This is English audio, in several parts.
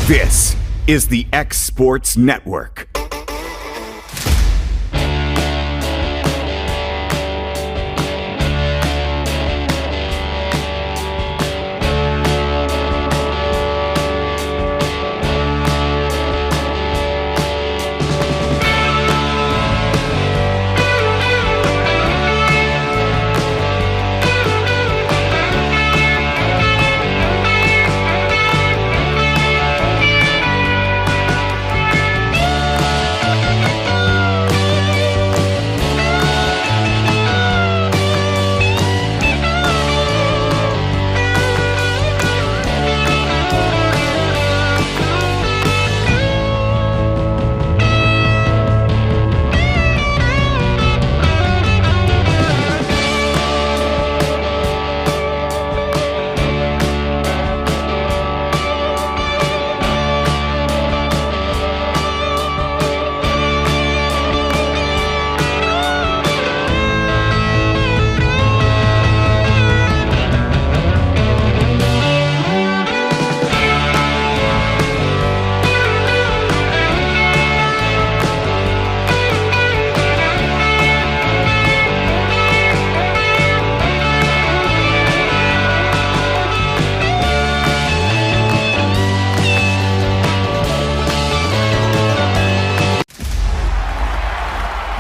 This is the X Sports Network.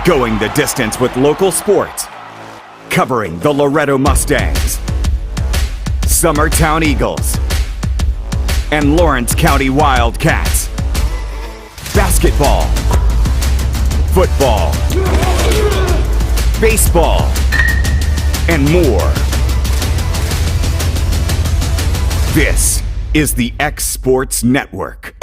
Going the distance with local sports. Covering the Loretto Mustangs, Summertown Eagles, and Lawrence County Wildcats. Basketball, football, baseball, and more. This is the X Sports Network.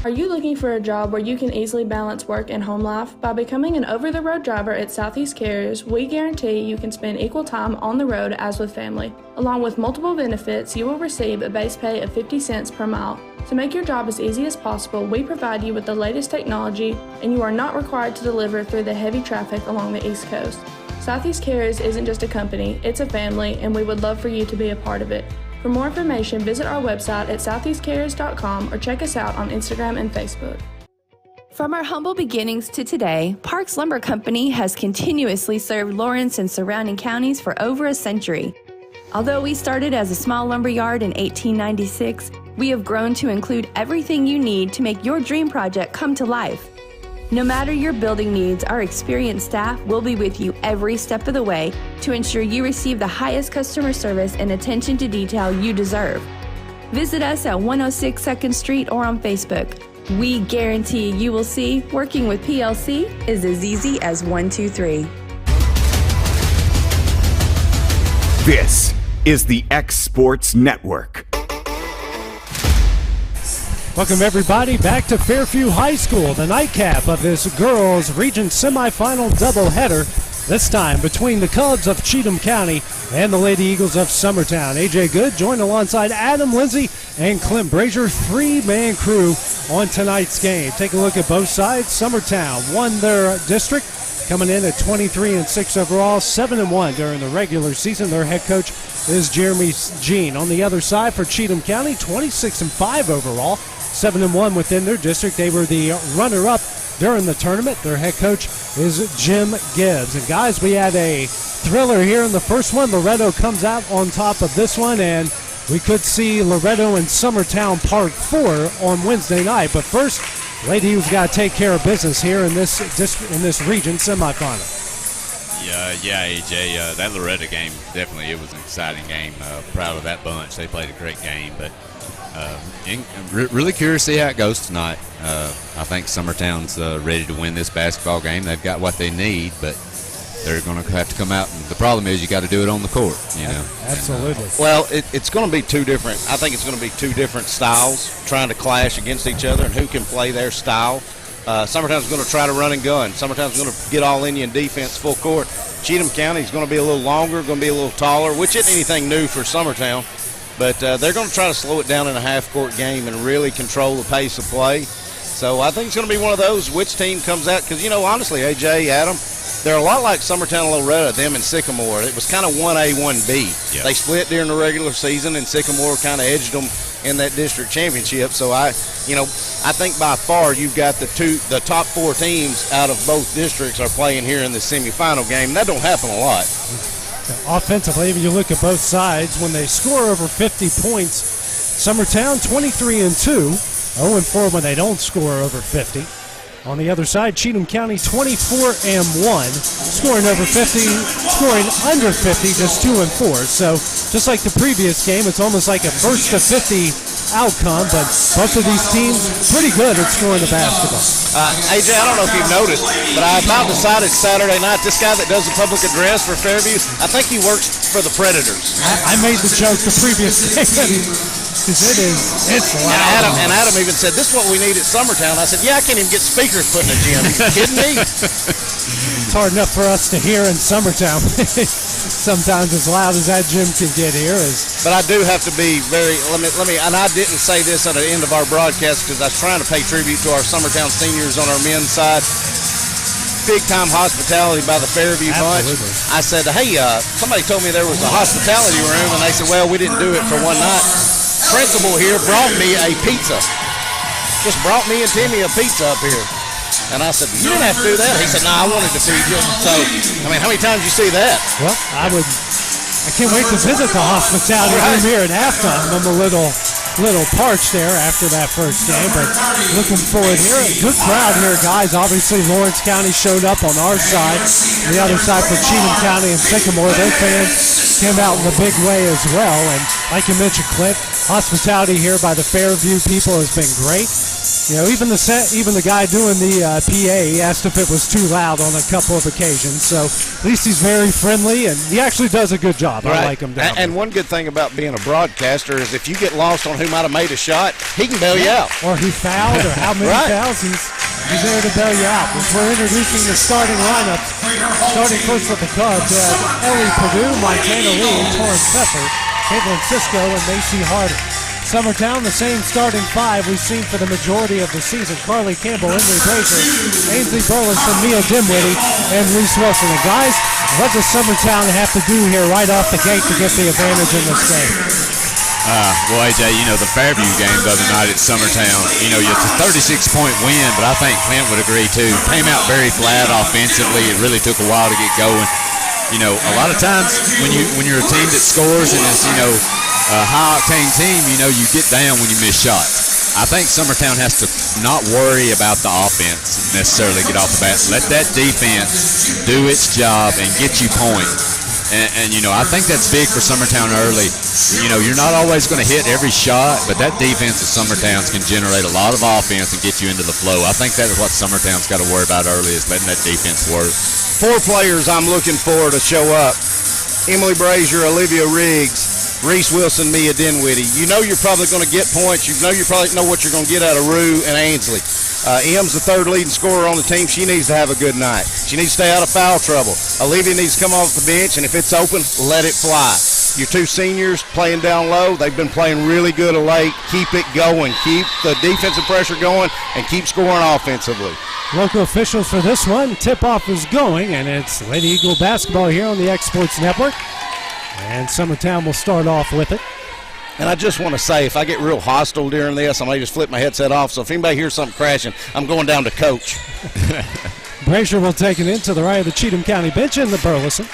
Are you looking for a job where you can easily balance work and home life? By becoming an over-the-road driver at Southeast Carriers, we guarantee you can spend equal time on the road as with family. Along with multiple benefits, you will receive a base pay of 50 cents per mile. To make your job as easy as possible, we provide you with the latest technology, and you are not required to deliver through the heavy traffic along the East Coast. Southeast Carriers isn't just a company, it's a family, and we would love for you to be a part of it. For more information, visit our website at southeastcarriers.com or check us out on Instagram and Facebook. From our humble beginnings to today, Parks Lumber Company has continuously served Lawrence and surrounding counties for over a century. Although we started as a small lumber yard in 1896, we have grown to include everything you need to make your dream project come to life. No matter your building needs, our experienced staff will be with you every step of the way to ensure you receive the highest customer service and attention to detail you deserve. Visit us at 106 2nd Street or on Facebook. We guarantee you will see working with PLC is as easy as 1, 2, 3. This is the X Sports Network. Welcome everybody back to Fairview High School, the nightcap of this girls region semifinal doubleheader, this time between the Cubs of Cheatham County and the Lady Eagles of Summertown. AJ Good joined alongside Adam Lindsay and Clint Brazier, three-man crew on tonight's game. Take a look at both sides. Summertown won their district, coming in at 23-6 overall, 7-1 during the regular season. Their head coach is Jeremy Jean. On the other side for Cheatham County, 26-5 overall, 7-1 within their district. They were the runner-up during the tournament. Their head coach is Jim Gibbs. And guys, we had a thriller here in the first one. Loretto comes out on top of this one, and we could see Loretto and Summertown Part 4 on Wednesday night. But first, Lady Eagles got to take care of business here in this region semifinal. Yeah, AJ, that Loretto game, definitely it was an exciting game. Proud of that bunch. They played a great game, but really curious to see how it goes tonight. I think Summertown's ready to win this basketball game. They've got what they need, but they're going to have to come out. And the problem is you got to do it on the court, you know. Absolutely. Well, it's going to be two different. I think it's going to be two different styles trying to clash against each other, and who can play their style. Summertown's going to try to run and gun. Summertown's going to get all Indian defense full court. Cheatham County's going to be a little longer, going to be a little taller, which isn't anything new for Summertown. But they're going to try to slow it down in a half-court game and really control the pace of play. So I think it's going to be one of those, which team comes out. Because, you know, honestly, AJ, Adam, they're a lot like Summertown and Loretto, them and Sycamore. It was kind of 1A, 1B. Yep. They split during the regular season, and Sycamore kind of edged them in that district championship. So I think by far you've got the top 4 teams out of both districts are playing here in the semifinal game. That don't happen a lot. Offensively, if you look at both sides, when they score over 50 points, Summertown 23-2, 0-4 when they don't score over 50. On the other side, Cheatham County 24-1, scoring over 50, scoring under 50, just 2-4. So just like the previous game, it's almost like a first to 50 outcome, but both of these teams pretty good at scoring the basketball. AJ, I don't know if you've noticed, but I about decided Saturday night, this guy that does the public address for Fairview, I think he works for the Predators. I made the joke the previous game. It's loud. And Adam even said, this is what we need at Summertown. I said, yeah, I can't even get speakers put in the gym. Are you kidding me? It's hard enough for us to hear in Summertown. Sometimes as loud as that gym can get here. But I do have to be very, let me, and I didn't say this at the end of our broadcast because I was trying to pay tribute to our Summertown seniors on our men's side. Big-time hospitality by the Fairview bunch. I said, hey, somebody told me there was a hospitality room, and they said, well, we didn't do it for one night. Principal here brought me a pizza. Just brought me and Timmy a pizza up here. And I said, you didn't have to do that. He said, no, I wanted to feed you. So, I mean, how many times you see that? Well, I can't wait to visit the hospitality room here at halftime. I'm a little parched there after that first game, but looking forward here. Good crowd here, guys. Obviously, Lawrence County showed up on our side. The other side for Cheatham County and Sycamore, their fans came out in a big way as well. And like you mentioned, Clint, hospitality here by the Fairview people has been great. You know, even the guy doing the PA, he asked if it was too loud on a couple of occasions. So at least he's very friendly, and he actually does a good job. Right. I like him down there. And one good thing about being a broadcaster is if you get lost on who might have made a shot, he can bail you out. Or who fouled, or how many fouls, he's there to bail you out. As we're introducing the starting lineup, starting first with the Cubs, Ellie Perdue, Montana Lee, Torrance Pepper, Caitlin Cisco, and Macy Harder. Summertown, the same starting 5 we've seen for the majority of the season. Carly Campbell, Emily Brazier, Ainsley Burleson, Mia Dimwitty, and Reese Wilson. And guys, what does Summertown have to do here right off the gate to get the advantage in this game? Well, AJ, the Fairview game the other night at Summertown, it's a 36-point win, but I think Clint would agree, too. Came out very flat offensively. It really took a while to get going. A lot of times when you're a team that scores and is, a high-octane team, you get down when you miss shots. I think Summertown has to not worry about the offense necessarily get off the bat. Let that defense do its job and get you points. And I think that's big for Summertown early. You're not always going to hit every shot, but that defense of Summertown's can generate a lot of offense and get you into the flow. I think that is what Summertown's got to worry about early is letting that defense work. 4 players I'm looking for to show up. Emily Brazier, Olivia Riggs, Reese Wilson, Mia Dinwiddie. You're probably going to get points. You probably know what you're going to get out of Rue and Ainsley. Em's the 3rd leading scorer on the team. She needs to have a good night. She needs to stay out of foul trouble. Olivia needs to come off the bench, and if it's open, let it fly. Your 2 seniors playing down low, they've been playing really good of late. Keep it going. Keep the defensive pressure going, and keep scoring offensively. Local officials for this one, tip-off is going, and it's Lady Eagle basketball here on the X Sports Network. And Summertown will start off with it. And I just want to say, if I get real hostile during this, I may just flip my headset off. So if anybody hears something crashing, I'm going down to coach. Brazier will take it into the right of the Cheatham County bench in the Burleson.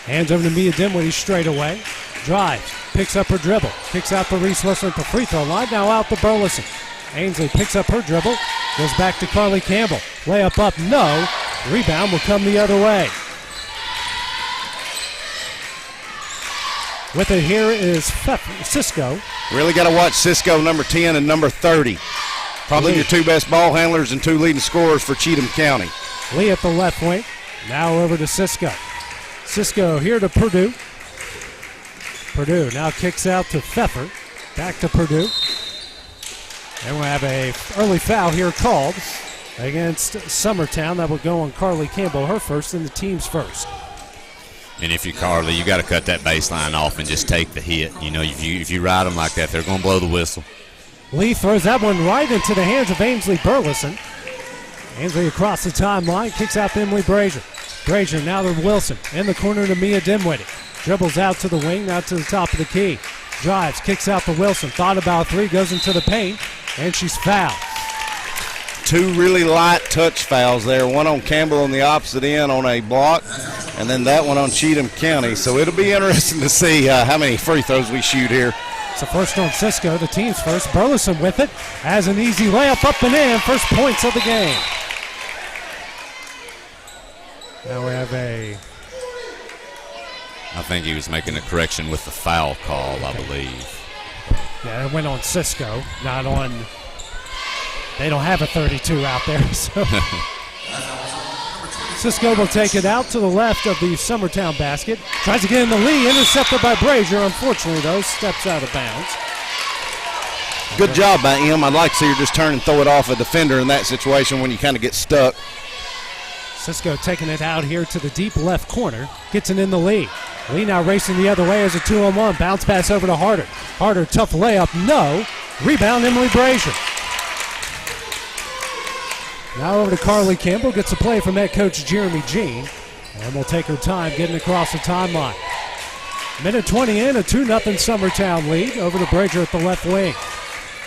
Hands over to Mia Dimwitty straight away. Drives, picks up her dribble, kicks out to Reese Wilson at the free throw line. Now out to Burleson. Ainsley picks up her dribble, goes back to Carly Campbell. Layup up, no. Rebound will come the other way. With it here is Cisco. Really got to watch Cisco, number 10 and number 30. Probably your 2 best ball handlers and 2 leading scorers for Cheatham County. Lee at the left wing. Now over to Cisco. Cisco here to Perdue. Perdue now kicks out to Pfeffer. Back to Perdue. And we'll have a early foul here called against Summertown. That will go on Carly Campbell, her first and the team's first. And if you're Carly, you got to cut that baseline off and just take the hit. If you ride them like that, they're going to blow the whistle. Lee throws that one right into the hands of Ainsley Burleson. Ainsley across the timeline, kicks out to Emily Brazier. Brazier now to Wilson. In the corner to Mia Dimwitty. Dribbles out to the wing, now to the top of the key. drives, kicks out to Wilson. Thought about three, goes into the paint, and she's fouled. Two really light touch fouls there. One on Campbell on the opposite end on a block, and then that one on Cheatham County. So it'll be interesting to see how many free throws we shoot here. So first on Cisco, the team's first. Burleson with it. Has an easy layup up and in. First points of the game. Now we have I think he was making a correction with the foul call, I believe. Yeah, it went on Cisco, not on. They don't have a 32 out there, so. Cisco will take it out to the left of the Summertown basket. Tries to get in the lead, intercepted by Brazier. Unfortunately, though, steps out of bounds. Good job by him. I'd like to see her just turn and throw it off a defender in that situation when you kind of get stuck. Cisco taking it out here to the deep left corner. Gets it in the lead. Lee now racing the other way as a 2-on-1. Bounce pass over to Harder. Harder, tough layup, no. Rebound, Emily Brazier. Now over to Carly Campbell. Gets a play from head coach Jeremy Jean. And will take her time getting across the timeline. Minute 20 in, a 2-0 Summertown lead. Over to Brazier at the left wing.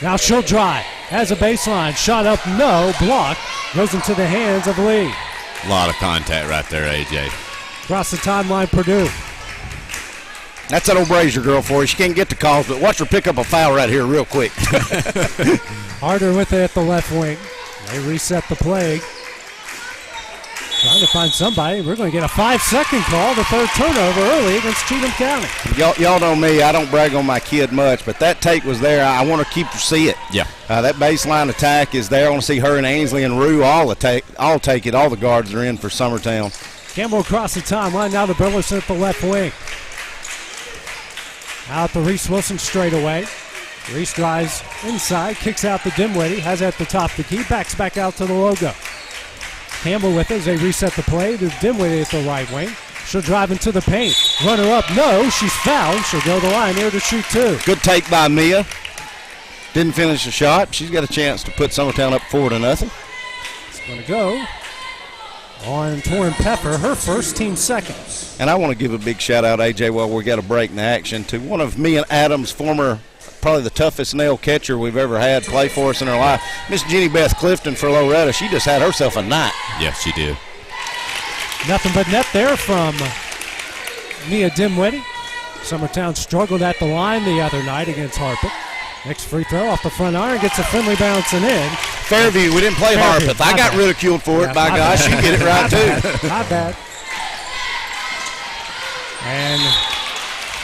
Now she'll drive. Has a baseline. Shot up, no. Block. Goes into the hands of Lee. A lot of contact right there, AJ. Across the timeline, Purdue. That's that old Brazier girl for you. She can't get the calls, but watch her pick up a foul right here real quick. Harder with it at the left wing. They reset the play. Trying to find somebody. We're going to get a 5-second call. The third turnover early against Cheatham County. Y'all know me. I don't brag on my kid much, but that tape was there. I want to keep her see it. Yeah. That baseline attack is there. I want to see her and Ainsley and Rue all take it. All the guards are in for Summertown. Campbell across the timeline. Now to Burleson at the left wing. Out to Reese Wilson straight away. Reese drives inside, kicks out to Dimwitty, has at the top of the key, backs back out to the logo. Campbell with it as they reset the play to Dimwitty at the right wing. She'll drive into the paint. Runner up, no, she's fouled. She'll go to the line here to shoot two. Good take by Mia. Didn't finish the shot. She's got a chance to put Summertown up 4-0. It's going to go on Torrin Pepper, her first, team second. And I want to give a big shout out, AJ, while we got a break in the action, to one of me and Adam's former, probably the toughest nail catcher we've ever had play for us in her life, Miss Jenny Beth Clifton for Loretta. She just had herself a night. Yes, she did. Nothing but net there from Mia Dimwitty. Summertown struggled at the line the other night against Harpeth. Next free throw off the front iron, gets a friendly bouncing in. Fairview, we didn't play Fairview, Harpeth. I got ridiculed for it, by gosh. You get it right, too. Not bad. And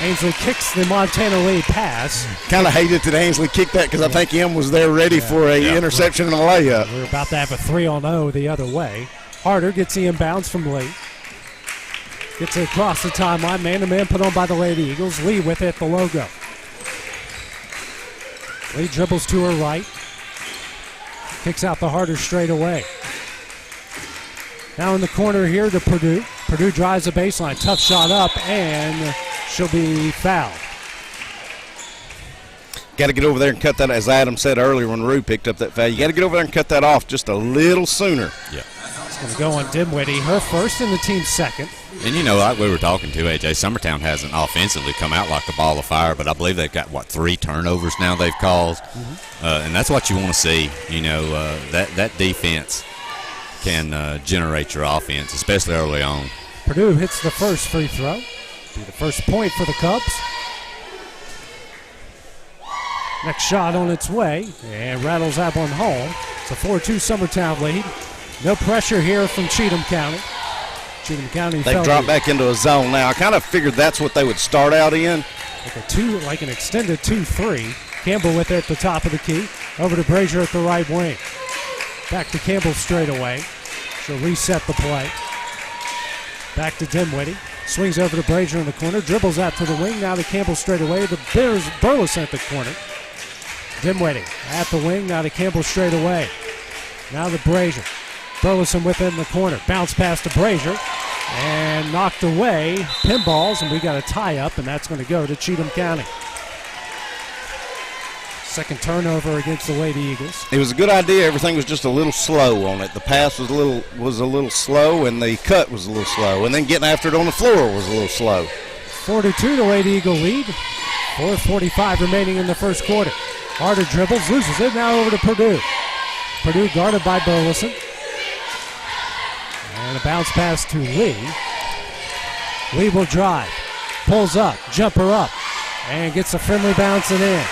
Ainsley kicks the Montana Lee pass. Kind of hated that Ainsley kicked that because I think M was there ready for a interception and a layup. We're about to have a 3-0 the other way. Harder gets the inbounds from Lee. Gets it across the timeline. Man-to-man put on by the Lady Eagles. Lee with it at the logo. Lee dribbles to her right. Kicks out the Harder straight away. Now in the corner here to Purdue. Purdue drives the baseline. Tough shot up, and she'll be fouled. Got to get over there and cut that, as Adam said earlier when Rue picked up that foul. You got to get over there and cut that off just a little sooner. Yeah. It's going to go on Dimwitty, her first and the team's second. And, you know, like we were talking to, AJ, Summertown hasn't offensively come out like a ball of fire, but I believe they've got, 3 turnovers now they've caused. Mm-hmm. And that's what you want to see. You know, that defense can generate your offense, especially early on. Purdue hits the first free throw. Be the first point for the Cubs. Next shot on its way, and rattles that one home. It's a 4-2 Summertown lead. No pressure here from Cheatham County. Cheatham County. They dropped back into a zone now. I kind of figured that's what they would start out in. Like an extended 2-3. Campbell with it at the top of the key. Over to Brazier at the right wing. Back to Campbell straight away. She'll reset the play. Back to Dimwitty. Swings over to Brazier in the corner. Dribbles out to the wing. Now to Campbell straight away. The Burleson at the corner. Dimwitty at the wing. Now to Campbell straight away. Now to Brazier. Burleson with it in the corner. Bounce pass to Brazier. And knocked away. Pinballs, and we got a tie-up, and that's going to go to Cheatham County. Second turnover against the Lady Eagles. It was a good idea. Everything was just a little slow on it. The pass was a little slow, and the cut was a little slow. And then getting after it on the floor was a little slow. 4-2 the Lady Eagle lead. 4:45 remaining in the first quarter. Harder dribbles, loses it, now over to Purdue. Purdue guarded by Burleson. And a bounce pass to Lee. Lee will drive, pulls up, jumper up, and gets a friendly bounce and in.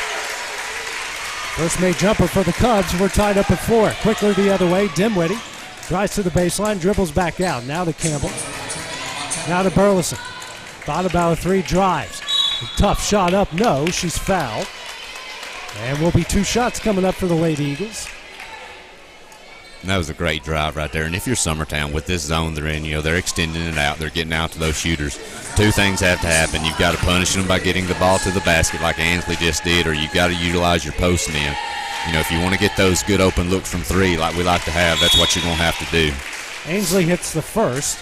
First made jumper for the Cubs. We're tied up at 4. Quickly the other way, Dimwitty drives to the baseline, dribbles back out. Now to Campbell. Now to Burleson. Thought about a 3, drives. Tough shot up, no, she's fouled. And will be 2 shots coming up for the Lady Eagles. And that was a great drive right there. And if you're Summertown with this zone they're in, they're extending it out. They're getting out to those shooters. 2 things have to happen. You've got to punish them by getting the ball to the basket like Ansley just did, or you've got to utilize your post men. If you want to get those good open looks from 3 like we like to have, that's what you're going to have to do. Ansley hits the first.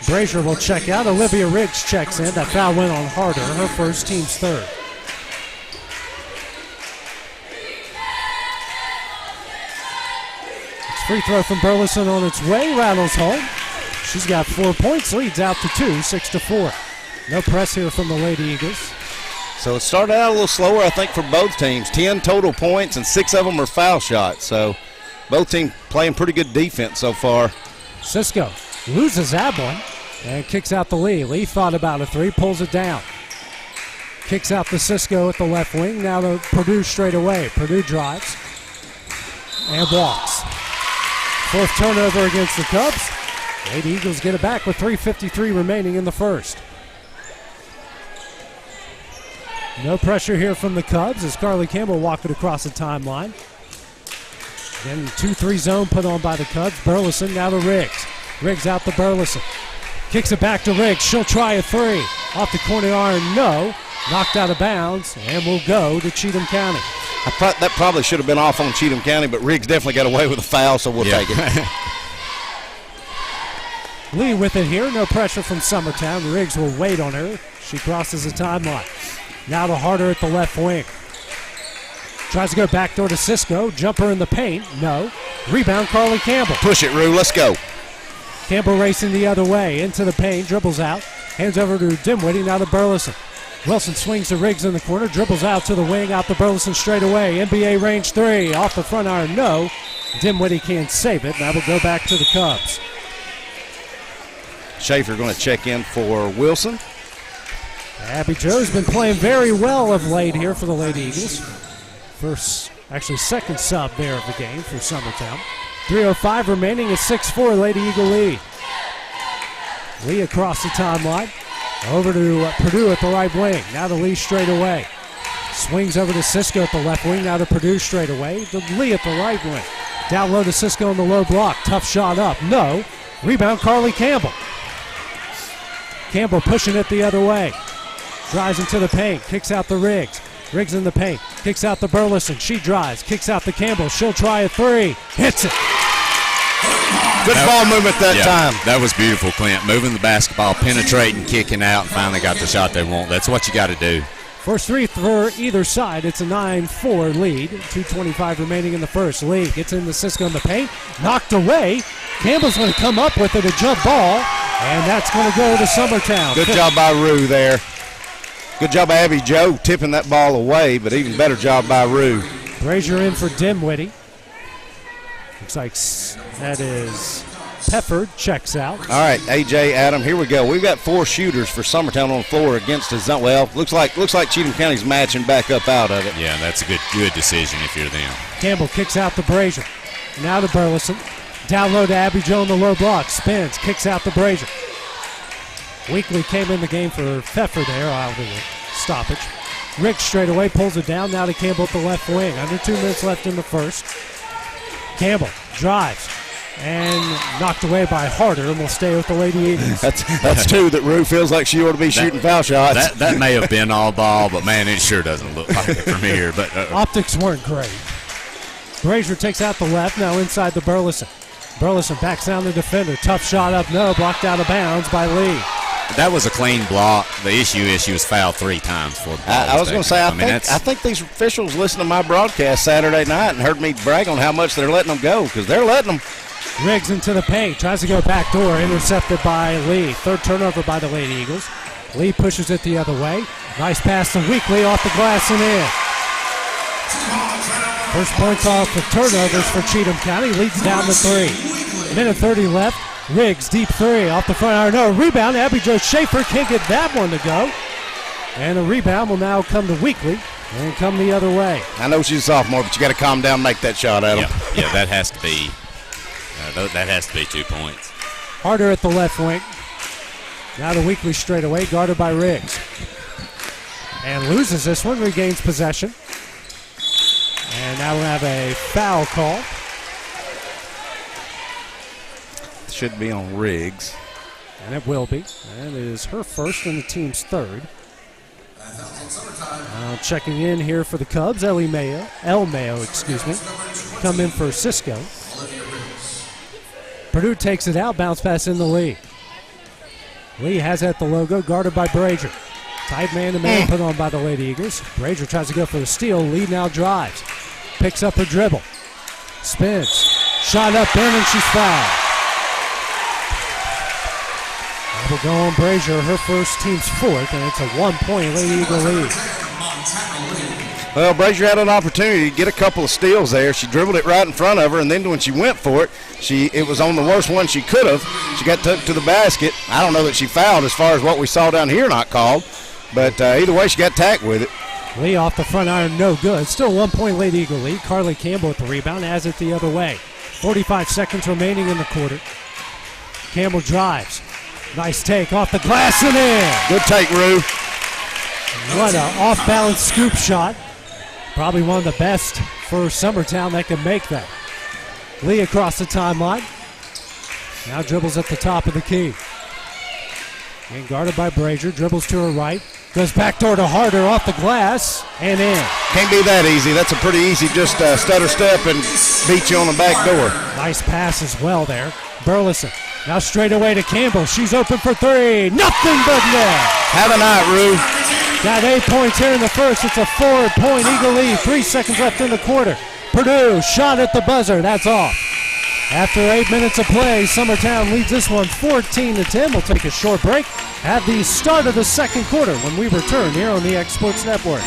Brazier will check out. Olivia Riggs checks in. That foul went on Harder, her first, team's 3rd. Free throw from Burleson on its way, rattles home. She's got 4 points, leads out to 2, 6-4. No press here from the Lady Eagles. So it started out a little slower, I think, for both teams. 10 total points, and 6 of them are foul shots. So both teams playing pretty good defense so far. Cisco loses that one and kicks out the Lee. Lee thought about a 3, pulls it down. Kicks out the Cisco at the left wing. Now to Purdue straight away. Purdue drives and walks. 4th turnover against the Cubs. Lady Eagles get it back with 3:53 remaining in the first. No pressure here from the Cubs as Carly Campbell walked it across the timeline. Then 2-3 zone put on by the Cubs. Burleson now to Riggs. Riggs out to Burleson. Kicks it back to Riggs. She'll try a 3. Off the corner iron, no. Knocked out of bounds and will go to Cheatham County. That probably should have been off on Cheatham County, but Riggs definitely got away with a foul, so we'll take it. Lee with it here. No pressure from Summertown. Riggs will wait on her. She crosses the timeline. Now to Harder at the left wing. Tries to go backdoor to Cisco. Jumper in the paint. No. Rebound, Carly Campbell. Push it, Rue. Let's go. Campbell racing the other way. Into the paint. Dribbles out. Hands over to Dimwitty. Now to Burleson. Wilson swings to Riggs in the corner. Dribbles out to the wing. Out to Burleson straight away. NBA range 3. Off the front iron. No. Dimwitty can't save it. That will go back to the Cubs. Schaefer going to check in for Wilson. Abby Joe's been playing very well of late here for the Lady Eagles. Second sub there of the game for Summertown. 3:05 remaining, a 6-4 Lady Eagle lead. Lee across the timeline. Over to Purdue at the right wing. Now to Lee straight away. Swings over to Cisco at the left wing. Now to Purdue straight away. To Lee at the right wing. Down low to Cisco in the low block. Tough shot up. No. Rebound, Carly Campbell. Campbell pushing it the other way. Drives into the paint. Kicks out the Riggs. Riggs in the paint. Kicks out the Burleson. She drives. Kicks out the Campbell. She'll try a 3. Hits it. Good ball movement that time. That was beautiful, Clint. Moving the basketball, penetrating, kicking out, and finally got the shot they want. That's what you got to do. First 3 for either side. It's a 9-4 lead. 2:25 remaining in the first. Lee gets in the Cisco in the paint. Knocked away. Campbell's going to come up with it, a jump ball, and that's going to go to Summertown. Good job by Rue there. Good job by Abby Joe tipping that ball away, but even better job by Rue. Brazier in for Dimwitty. Looks like that is Pefford, checks out. All right, AJ, Adam, here we go. We've got 4 shooters for Summertown on the floor against the zone. Well, looks like Cheatham County's matching back up out of it. Yeah, that's a good decision if you're them. Campbell kicks out to Brazier. Now to Burleson. Down low to Abby Joe in the low block. Spins, kicks out to Brazier. Weekly came in the game for Pfeffer there. I'll do a stoppage. Rick straight away pulls it down. Now to Campbell at the left wing. Under 2 minutes left in the first. Campbell drives and knocked away by Harder, and will stay with the Lady Eagles. That's 2 that Rue feels like she ought to be shooting foul shots. That may have been all ball, but man, it sure doesn't look like it from here. But optics weren't great. Brazier takes out the left. Now inside the Burleson. Burleson backs down the defender. Tough shot up, no. Blocked out of bounds by Lee. That was a clean block. The issue is she was fouled 3 times for the ball. I was going to say, I think these officials listened to my broadcast Saturday night and heard me brag on how much they're letting them go, because they're letting them. Riggs into the paint, tries to go back door, intercepted by Lee. 3rd turnover by the Lady Eagles. Lee pushes it the other way. Nice pass to Weekly off the glass and in. First points off the turnovers for Cheatham County. Leads down to 3. Minute 30 left. Riggs, deep 3 off the front iron. No, rebound. Abby Jo Schaefer can't get that one to go. And the rebound will now come to Weekly and come the other way. I know she's a sophomore, but you got to calm down and make that shot, Adam. Yeah, that has to be 2 points. Harder at the left wing. Now the Weekly straightaway, guarded by Riggs. And loses this one, regains possession. And now we'll have a foul call. Should be on Riggs. And it will be. And it is her first and the team's third. Checking in here for the Cubs, El Mayo, come in for Cisco. Purdue takes it out, bounce pass in the Lee. Lee has at the logo, guarded by Brazier. Tight man-to-man put on by the Lady Eagles. Brazier tries to go for the steal. Lee now drives. Picks up her dribble. Spins. Shot up in and she's fouled. That will go on Brazier, her first, team's fourth, and it's a 1-point Lady Eagle lead. Well, Brazier had an opportunity to get a couple of steals there. She dribbled it right in front of her, and then when she went for it, it was on the worst one she could have. She got took to the basket. I don't know that she fouled as far as what we saw down here not called, but either way, she got tacked with it. Lee off the front iron, no good. Still 1-point Lady Eagle lead. Carly Campbell with the rebound, has it the other way. 45 seconds remaining in the quarter. Campbell drives. Nice take off the glass and in. Good take, Rue. What an off-balance scoop shot. Probably one of the best for Summertown that can make that. Lee across the timeline. Now dribbles at the top of the key. And guarded by Brazier. Dribbles to her right. Goes backdoor to Harder off the glass and in. Can't be that easy. That's a pretty easy just stutter step and beat you on the back door. Nice pass as well there. Burleson. Now straight away to Campbell. She's open for 3. Nothing but net. Have a night, Rue. Got 8 points here in the first. It's a 4-point Eagle lead. 3 seconds left in the quarter. Purdue shot at the buzzer. That's off. After 8 minutes of play, Summertown leads this one 14-10. We'll take a short break at the start of the second quarter when we return here on the X Sports Network.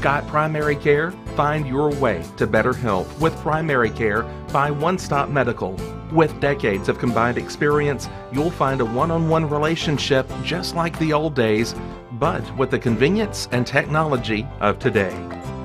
Got primary care? Find your way to better health with primary care by One Stop Medical. With decades of combined experience, you'll find a one-on-one relationship just like the old days, but with the convenience and technology of today.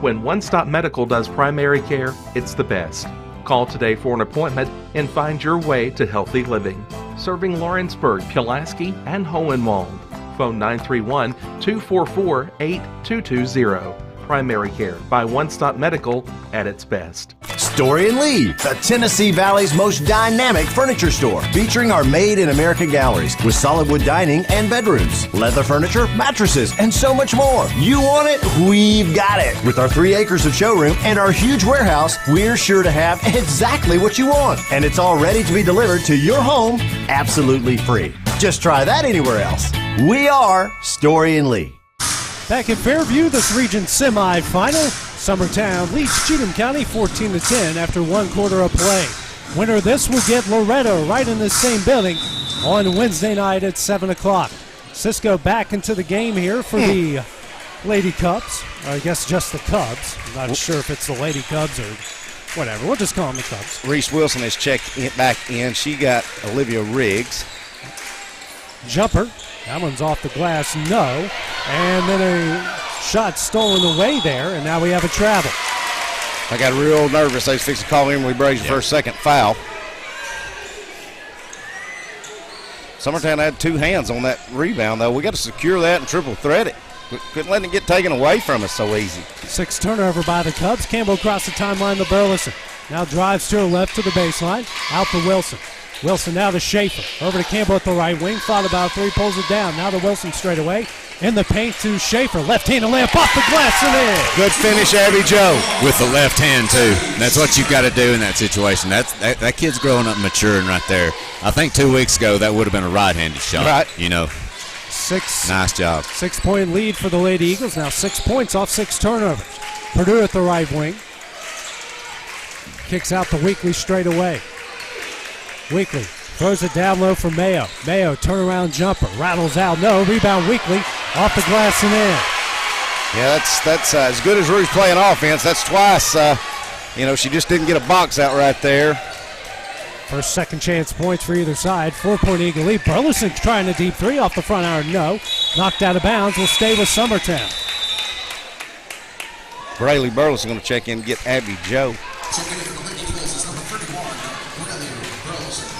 When One Stop Medical does primary care, it's the best. Call today for an appointment and find your way to healthy living. Serving Lawrenceburg, Pulaski, and Hohenwald. Phone 931-244-8220. Primary care by One Stop Medical at its best. Story and Lee, the Tennessee Valley's most dynamic furniture store, featuring our Made in America galleries with solid wood dining and bedrooms, leather furniture, mattresses, and so much more. You want it? We've got it. With our 3 acres of showroom and our huge warehouse, we're sure to have exactly what you want. And it's all ready to be delivered to your home absolutely free. Just try that anywhere else. We are Story and Lee. Back in Fairview, this region semifinal. Summertown leads Cheatham County 14-10 after 1 quarter of play. Winner of this will get Loretto right in the same building on Wednesday night at 7 o'clock. Cisco back into the game here for the Lady Cubs. Or I guess just the Cubs. I'm not sure if it's the Lady Cubs or whatever. We'll just call them the Cubs. Reese Wilson has checked back in. She got Olivia Riggs. Jumper. That one's off the glass, no. And then a shot stolen away there, and now we have a travel. I got real nervous. They was fixing to call Emily Brazier for a second foul. Summertown had 2 hands on that rebound, though. We got to secure that and triple threat it. We couldn't let it get taken away from us so easy. 6 turnover by the Cubs. Campbell across the timeline to Burleson. Now drives to her left to the baseline. Out to Wilson. Wilson now to Schaefer. Over to Campbell at the right wing. Thought about 3, pulls it down. Now to Wilson straight away. In the paint to Schaefer. Left-handed layup off the glass and in. Good finish, Abby Jo. With the left hand, too. That's what you've got to do in that situation. That kid's growing up and maturing right there. I think 2 weeks ago that would have been a right-handed shot. Right. You know. 6. Nice job. 6-point lead for the Lady Eagles. Now 6 points off 6 turnovers. Purdue at the right wing. Kicks out to Weekly straight away. Weekly throws it down low for Mayo. Mayo turnaround jumper. Rattles out. No. Rebound Weekly. Off the glass and in. Yeah, that's as good as Ruth's playing offense. That's twice. She just didn't get a box out right there. First, second chance points for either side. 4-point Eagle lead. Burleson trying a deep three off the front iron. No. Knocked out of bounds. Will stay with Summertown. Braley Burleson going to check in and get Abby Joe.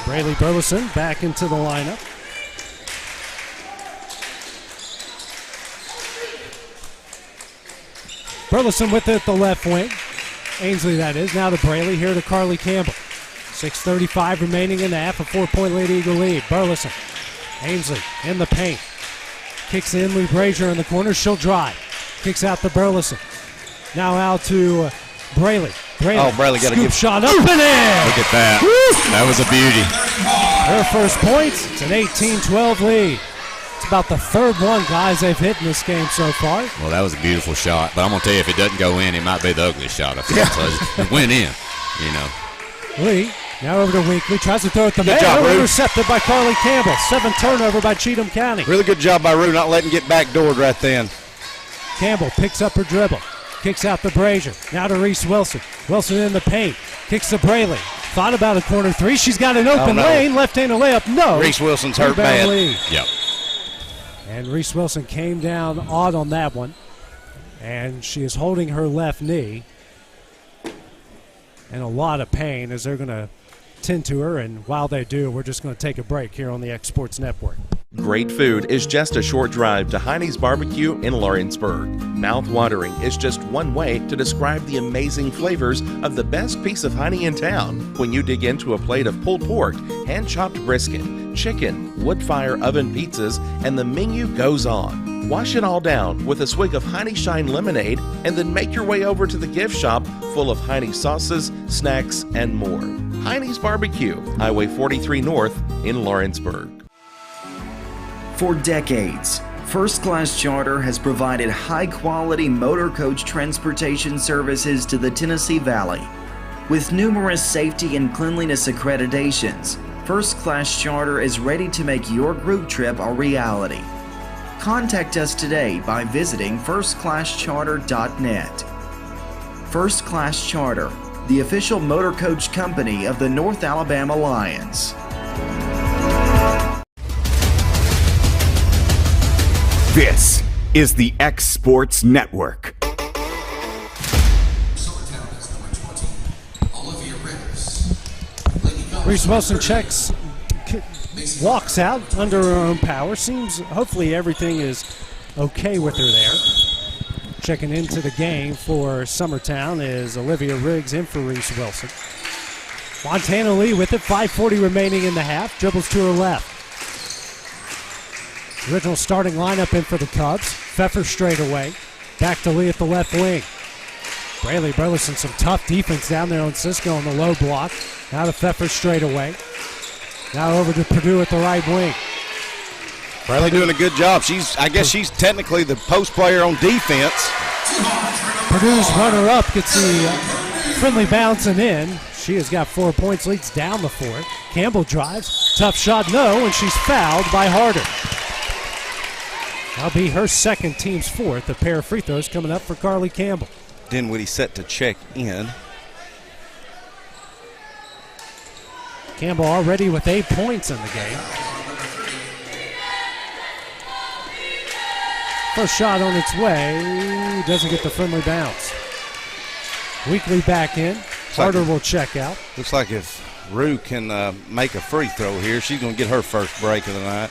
Braley Burleson back into the lineup. Burleson with it at the left wing. Ainsley, that is. Now to Braley. Here to Carly Campbell. 6:35 remaining in the half. A 4-point Lady Eagle lead. Burleson. Ainsley in the paint. Kicks in. Lee Brazier in the corner. She'll drive. Kicks out to Burleson. Now out to Braley. Braley got to give shot up and in. Look at that. Woo! That was a beauty. Her first points. It's an 18-12 lead. It's about the third one, guys, they've hit in this game so far. Well, that was a beautiful shot. But I'm going to tell you, if it doesn't go in, it might be the ugliest shot I've seen. So it went in, Lee, now over to Winkley. Tries to throw it to the middle. Intercepted by Carly Campbell. 7th turnover by Cheatham County. Really good job by Rue not letting get backdoored right then. Campbell picks up her dribble. Kicks out to Brazier. Now to Reese Wilson. Wilson in the paint. Kicks to Braley. Thought about a corner three. She's got an open lane. Left-handed layup. No. Reese Wilson's hurt bad. Yep. And Reese Wilson came down odd on that one. And she is holding her left knee. In a lot of pain as they're going to tend to her. And while they do, we're just going to take a break here on the X Sports Network. Great food is just a short drive to Heine's Barbecue in Lawrenceburg. Mouth-watering is just one way to describe the amazing flavors of the best piece of Heine in town. When you dig into a plate of pulled pork, hand-chopped brisket, chicken, wood-fire oven pizzas, and the menu goes on. Wash it all down with a swig of Heine Shine lemonade and then make your way over to the gift shop full of Heine sauces, snacks, and more. Heine's Barbecue, Highway 43 North in Lawrenceburg. For decades, First Class Charter has provided high-quality motor coach transportation services to the Tennessee Valley. With numerous safety and cleanliness accreditations, First Class Charter is ready to make your group trip a reality. Contact us today by visiting firstclasscharter.net. First Class Charter, the official motor coach company of the North Alabama Lions. This is the X Sports Network. Reese Wilson walks out under her own power. Seems hopefully everything is okay with her there. Checking into the game for Summertown is Olivia Riggs in for Reese Wilson. Montana Lee with it, 5:40 remaining in the half. Dribbles to her left. Original starting lineup in for the Cubs. Pfeffer straight away. Back to Lee at the left wing. Braley Burleson, some tough defense down there on Cisco on the low block. Now to Pfeffer straight away. Now over to Purdue at the right wing. Braley doing a good job. I guess she's technically the post player on defense. Purdue's runner-up gets the friendly bouncing in. She has got 4 points, leads down the 4. Campbell drives. Tough shot, no, and she's fouled by Harder. That'll be her second, team's 4th. A pair of free throws coming up for Carly Campbell. Dinwiddie set to check in. Campbell already with 8 points in the game. First shot on its way. Doesn't get the friendly bounce. Weekly back in. Harder will check out. Looks like if Rue can make a free throw here, she's going to get her first break of the night.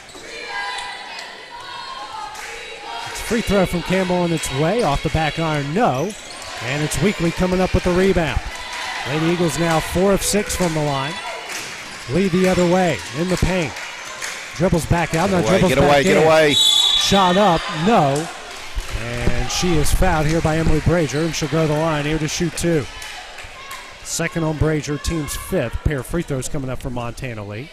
Free throw from Campbell on its way. Off the back iron, no. And it's Weekly coming up with the rebound. Lady Eagles now 4 of 6 from the line. Lead the other way in the paint. Dribbles back out. Get away. Shot up, no. And she is fouled here by Emily Brazier, and she'll go to the line here to shoot 2. Second on Brazier, team's 5th. Pair of free throws coming up for Montana Lee.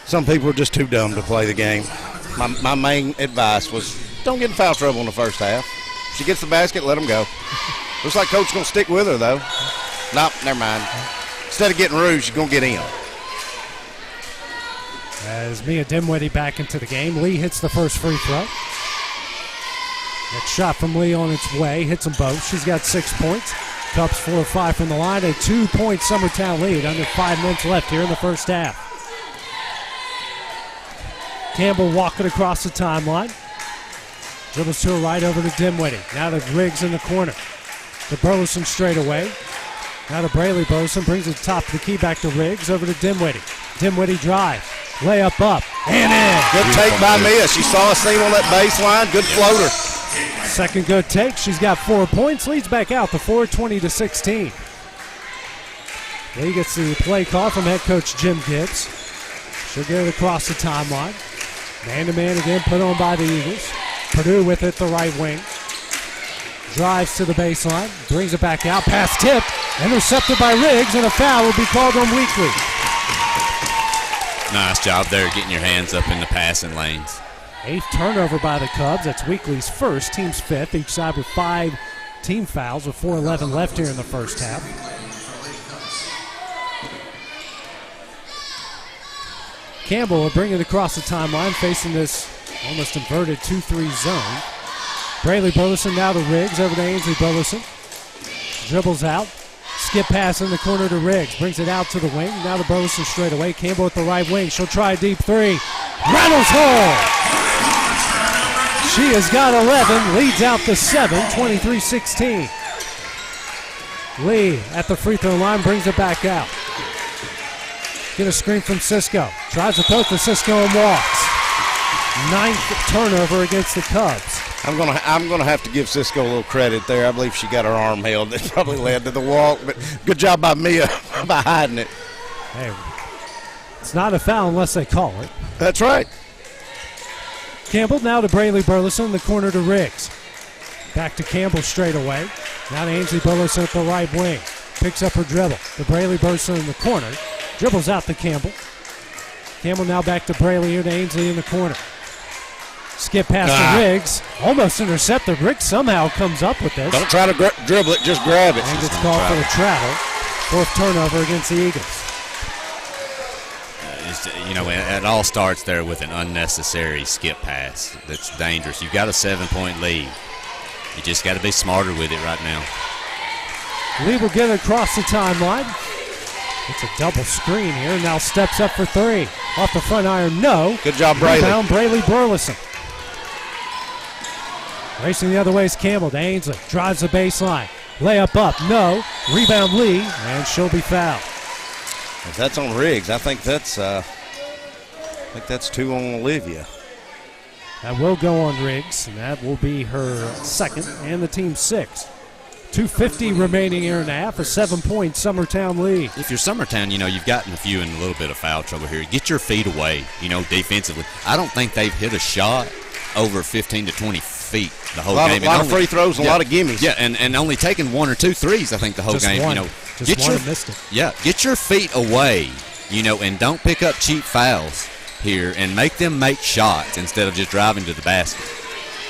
Some people are just too dumb to play the game. My main advice was don't get in foul trouble in the first half. She gets the basket, let them go. Looks like Coach's going to stick with her, though. Nope, never mind. Instead of getting Rouge, she's going to get in. As Mia Dinwiddie back into the game, Lee hits the first free throw. That shot from Lee on its way. Hits them both. She's got 6 points. Cubs 4 of 5 from the line. A 2-point Summertown lead. Under 5 minutes left here in the first half. Campbell walking across the timeline. Dribbles to her right over to Dimwitty. Now to Riggs in the corner. To Burleson straight away. Now to Braley. Burleson brings it top of the key back to Riggs. Over to Dimwitty. Dimwitty drive. Layup up. And in. Good take by Mia. She saw a seam on that baseline. Good floater. Second good take. She's got 4 points. Leads back out to 20-16. Lee gets the play call from head coach Jim Gibbs. She'll get it across the timeline. Man-to-man again put on by the Eagles. Purdue with it, the right wing. Drives to the baseline. Brings it back out. Pass tip. Intercepted by Riggs, and a foul will be called on Weekly. Nice job there getting your hands up in the passing lanes. 8th turnover by the Cubs. That's Weekly's first, team's 5th. Each side with 5 team fouls with 4:11 left here in the first half. Campbell will bring it across the timeline, facing this almost inverted 2-3 zone. Braley Burleson now to Riggs, over to Ainsley Burleson. Dribbles out. Skip pass in the corner to Riggs. Brings it out to the wing. Now to Burleson straight away. Campbell at the right wing. She'll try a deep 3. Rattles home. She has got 11. Leads out to 7. 23-16. Lee at the free throw line. Brings it back out. Get a screen from Cisco. Tries to throw to Cisco and walks. 9th turnover against the Cubs. I'm gonna have to give Cisco a little credit there. I believe she got her arm held. That probably led to the walk, but good job by Mia by hiding it. Hey, it's not a foul unless they call it. That's right. Campbell now to Braley Burleson in the corner to Riggs. Back to Campbell straight away. Now to Ainsley Burleson at the right wing. Picks up her dribble. To Braley Burleson in the corner. Dribbles out to Campbell. Campbell now back to Braley here to Ainsley in the corner. Skip past to Riggs. Almost intercepted. Riggs somehow comes up with this. Don't try to dribble it, just grab it. And gets called for the travel. 4th turnover against the Eagles. It all starts there with an unnecessary skip pass that's dangerous. You've got a 7-point lead. You just got to be smarter with it right now. Lee will get it across the timeline. It's a double screen here. Now steps up for 3. Off the front iron, no. Good job, Braley. Rebound, Braley Burleson. Racing the other way is Campbell to Ainsley. Drives the baseline. Layup up, no. Rebound Lee, and she'll be fouled. If that's on Riggs, I think that's 2 on Olivia. That will go on Riggs, and that will be her 2nd and the team's 6th. 2:50 remaining here in the half, a 7-point Summertown lead. If you're Summertown, you've gotten a few in a little bit of foul trouble here. Get your feet away, defensively. I don't think they've hit a shot over 15 to 20 feet the whole game. A lot of free throws, a lot of gimmies. Yeah, and only taking 1 or 2 threes, I think, the whole just game. One. Just one missed it. Yeah, get your feet away, and don't pick up cheap fouls here and make them make shots instead of just driving to the basket.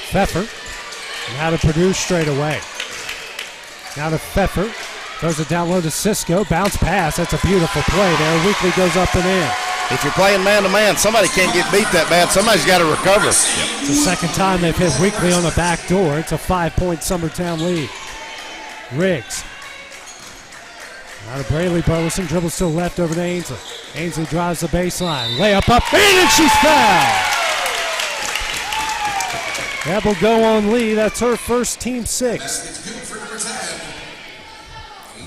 Pfeffer, now to Purdue straight away. Now to Pfeffer, throws it down low to Cisco, bounce pass, that's a beautiful play there. Weekly goes up and in. If you're playing man-to-man, somebody can't get beat that bad. Somebody's got to recover. Yep. It's the second time they've hit Weekly on the back door. It's a 5-point Summertown lead. Riggs. Now to Braley Burleson, dribbles to the left over to Ainsley. Ainsley drives the baseline. Layup up, and she's fouled. That will go on Lee. That's her first, team 6.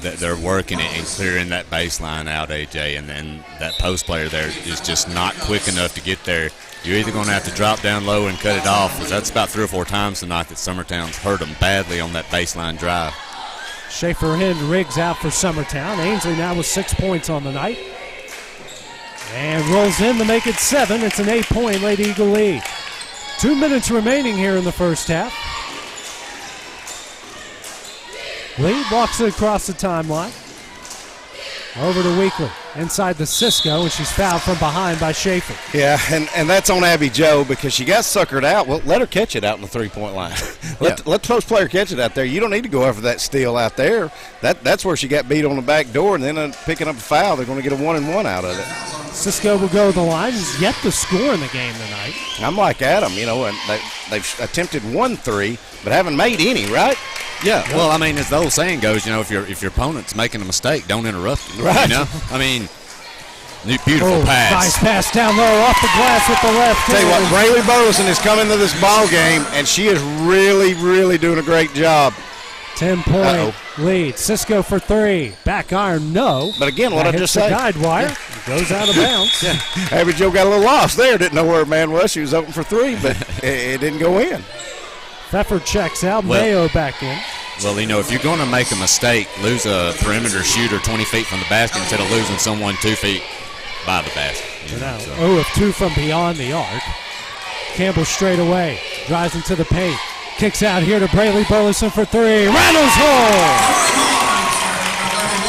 They're working it and clearing that baseline out, AJ, and then that post player there is just not quick enough to get there. You're either going to have to drop down low and cut it off, because that's about 3 or 4 times tonight that Summertown's hurt them badly on that baseline drive. Schaefer and Riggs out for Summertown. Ainsley now with 6 points on the night. And rolls in to make it 7. It's an 8-point Lady Eagle lead. 2 minutes remaining here in the first half. Lee walks it across the timeline. Over to Weekly. Inside to Cisco, and she's fouled from behind by Schaefer. Yeah, and that's on Abby Joe because she got suckered out. Well, let her catch it out in the 3-point line. let the post player catch it out there. You don't need to go after that steal out there. That's where she got beat on the back door, and then picking up a foul, they're going to get a 1-and-1 out of it. Cisco will go to the line. He's yet to score in the game tonight. I'm like Adam, and they've attempted 1-3, but haven't made any, right? Yeah, well, I mean, as the old saying goes, if your opponent's making a mistake, don't interrupt him. Right. I mean, beautiful pass. Nice pass down low off the glass with the left. Tell you what, Braylee Burleson is coming to this ball game, and she is really, really doing a great job. 10-point lead. Cisco for 3. Back iron, no. But again, what I just said. said. Guide wire. Goes out of bounds. Abby Jo got a little lost there. Didn't know where her man was. She was open for 3, but it didn't go in. Pfeffer checks out. Mayo back in. Well, if you're going to make a mistake, lose a perimeter shooter 20 feet from the basket instead of losing someone 2 feet by the basket. 0 of 2 from beyond the arc. Campbell straight away. Drives into the paint. Kicks out here to Braylee Burleson for 3. Reynolds hole!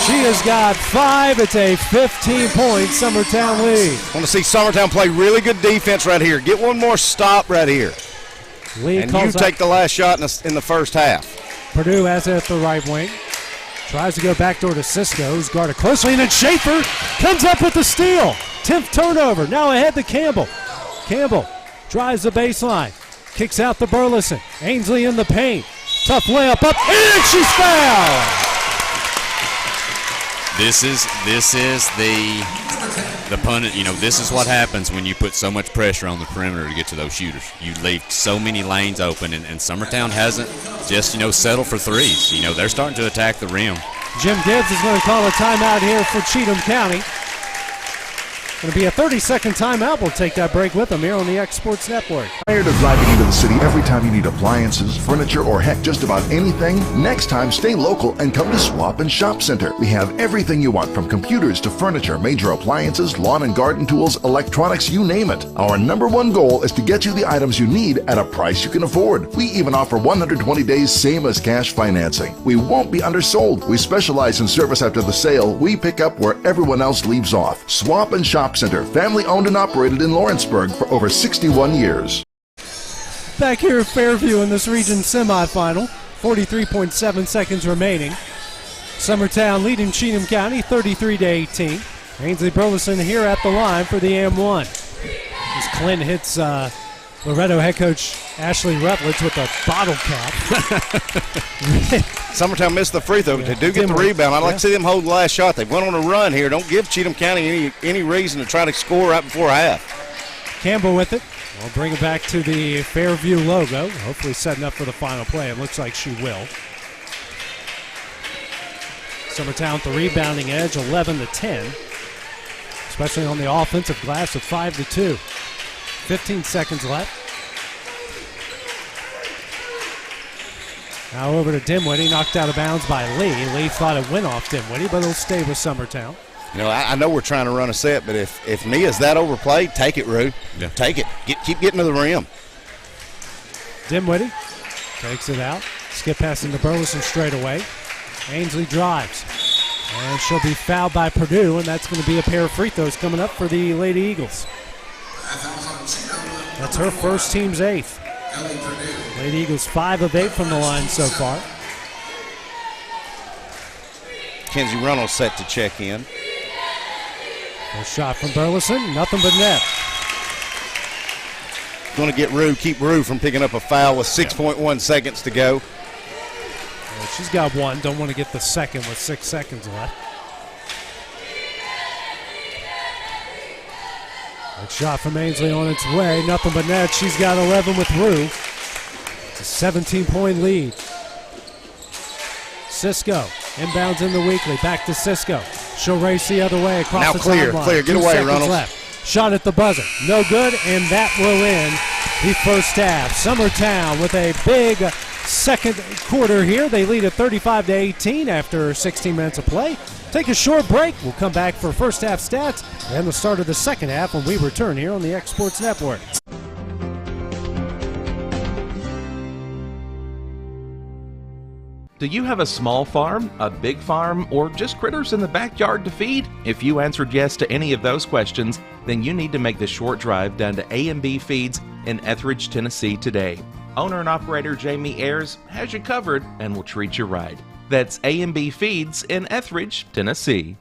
She has got 5. It's a 15-point Summertown lead. Want to see Summertown play really good defense right here. Get one more stop right here. Lee and you take the last shot in the first half. Purdue has it at the right wing. Tries to go backdoor to Cisco, who's guarded closely, and then Schaefer comes up with the steal. 10th turnover. Now ahead to Campbell. Campbell drives the baseline. Kicks out to Burleson. Ainsley in the paint. Tough layup up, and she's fouled. This is the punish. This is what happens when you put so much pressure on the perimeter to get to those shooters. You leave so many lanes open, and Summertown hasn't just settled for threes. They're starting to attack the rim. Jim Gibbs is going to call a timeout here for Cheatham County. Going to be a 30-second timeout. We'll take that break with them here on the X Sports Network. Tired of driving into the city every time you need appliances, furniture, or heck, just about anything? Next time, stay local and come to Swap and Shop Center. We have everything you want, from computers to furniture, major appliances, lawn and garden tools, electronics, you name it. Our #1 goal is to get you the items you need at a price you can afford. We even offer 120 days same as cash financing. We won't be undersold. We specialize in service after the sale. We pick up where everyone else leaves off. Swap and Shop Center, family owned and operated in Lawrenceburg for over 61 years. Back here at Fairview in this region semifinal, 43.7 seconds remaining. Summertown leading Cheatham County 33-18. Ainsley Burleson here at the line for the M1. As Clint hits Loretto head coach Ashley Rutledge with a bottle cap. Summertown missed the free throw, but they do get the rebound. I'd like to see them hold the last shot. They went on a run here. Don't give Cheatham County any reason to try to score right before half. Campbell with it. We'll bring it back to the Fairview logo. Hopefully setting up for the final play. It looks like she will. Summertown with the rebounding edge, 11-10. Especially on the offensive glass of 5-2. 15 seconds left. Now over to Dimwitty, knocked out of bounds by Lee. Lee thought it went off Dimwitty, but it'll stay with Summertown. I know we're trying to run a set, but if Mia's that overplayed, take it, Rue. Yeah. Take it. Keep getting to the rim. Dimwitty takes it out. Skip pass into Burleson straight away. Ainsley drives. And she'll be fouled by Purdue, and that's going to be a pair of free throws coming up for the Lady Eagles. That's her first, team's 8th. Lady Eagles 5 of 8 from the line so far. Kenzie Reynolds set to check in. First shot from Burleson, nothing but net. Going to keep Rue from picking up a foul with 6.1 seconds to go. Well, she's got one, don't want to get the second with 6 seconds left. That shot from Ainsley on its way, nothing but net. She's got 11 with Rue. It's a 17-point lead. Cisco inbounds in the weekly, back to Cisco. She'll race the other way across now the timeline. Clear, get 2 away, seconds Reynolds. left. Shot at the buzzer, no good, and that will end the first half. Summertown with a big second quarter here. They lead at 35-18 after 16 minutes of play. Take a short break. We'll come back for first half stats and the start of the second half when we return here on the X Sports Network. Do you have a small farm, a big farm, or just critters in the backyard to feed? If you answered yes to any of those questions, then you need to make the short drive down to A&B Feeds in Etheridge, Tennessee today. Owner and operator Jamie Ayers has you covered and will treat you right. That's A&B Feeds in Etheridge, Tennessee.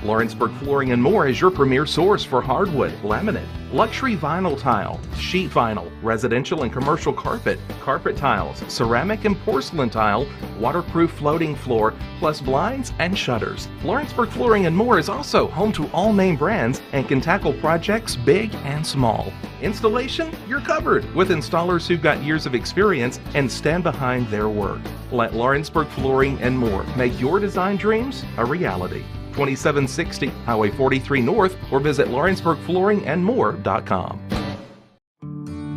Lawrenceburg Flooring and More is your premier source for hardwood, laminate, luxury vinyl tile, sheet vinyl, residential and commercial carpet, carpet tiles, ceramic and porcelain tile, waterproof floating floor, plus blinds and shutters. Lawrenceburg Flooring and More is also home to all name brands and can tackle projects big and small. Installation? You're covered with installers who've got years of experience and stand behind their work. Let Lawrenceburg Flooring and More make your design dreams a reality. 2760 Highway 43 North or visit lawrenceburgflooringandmore.com.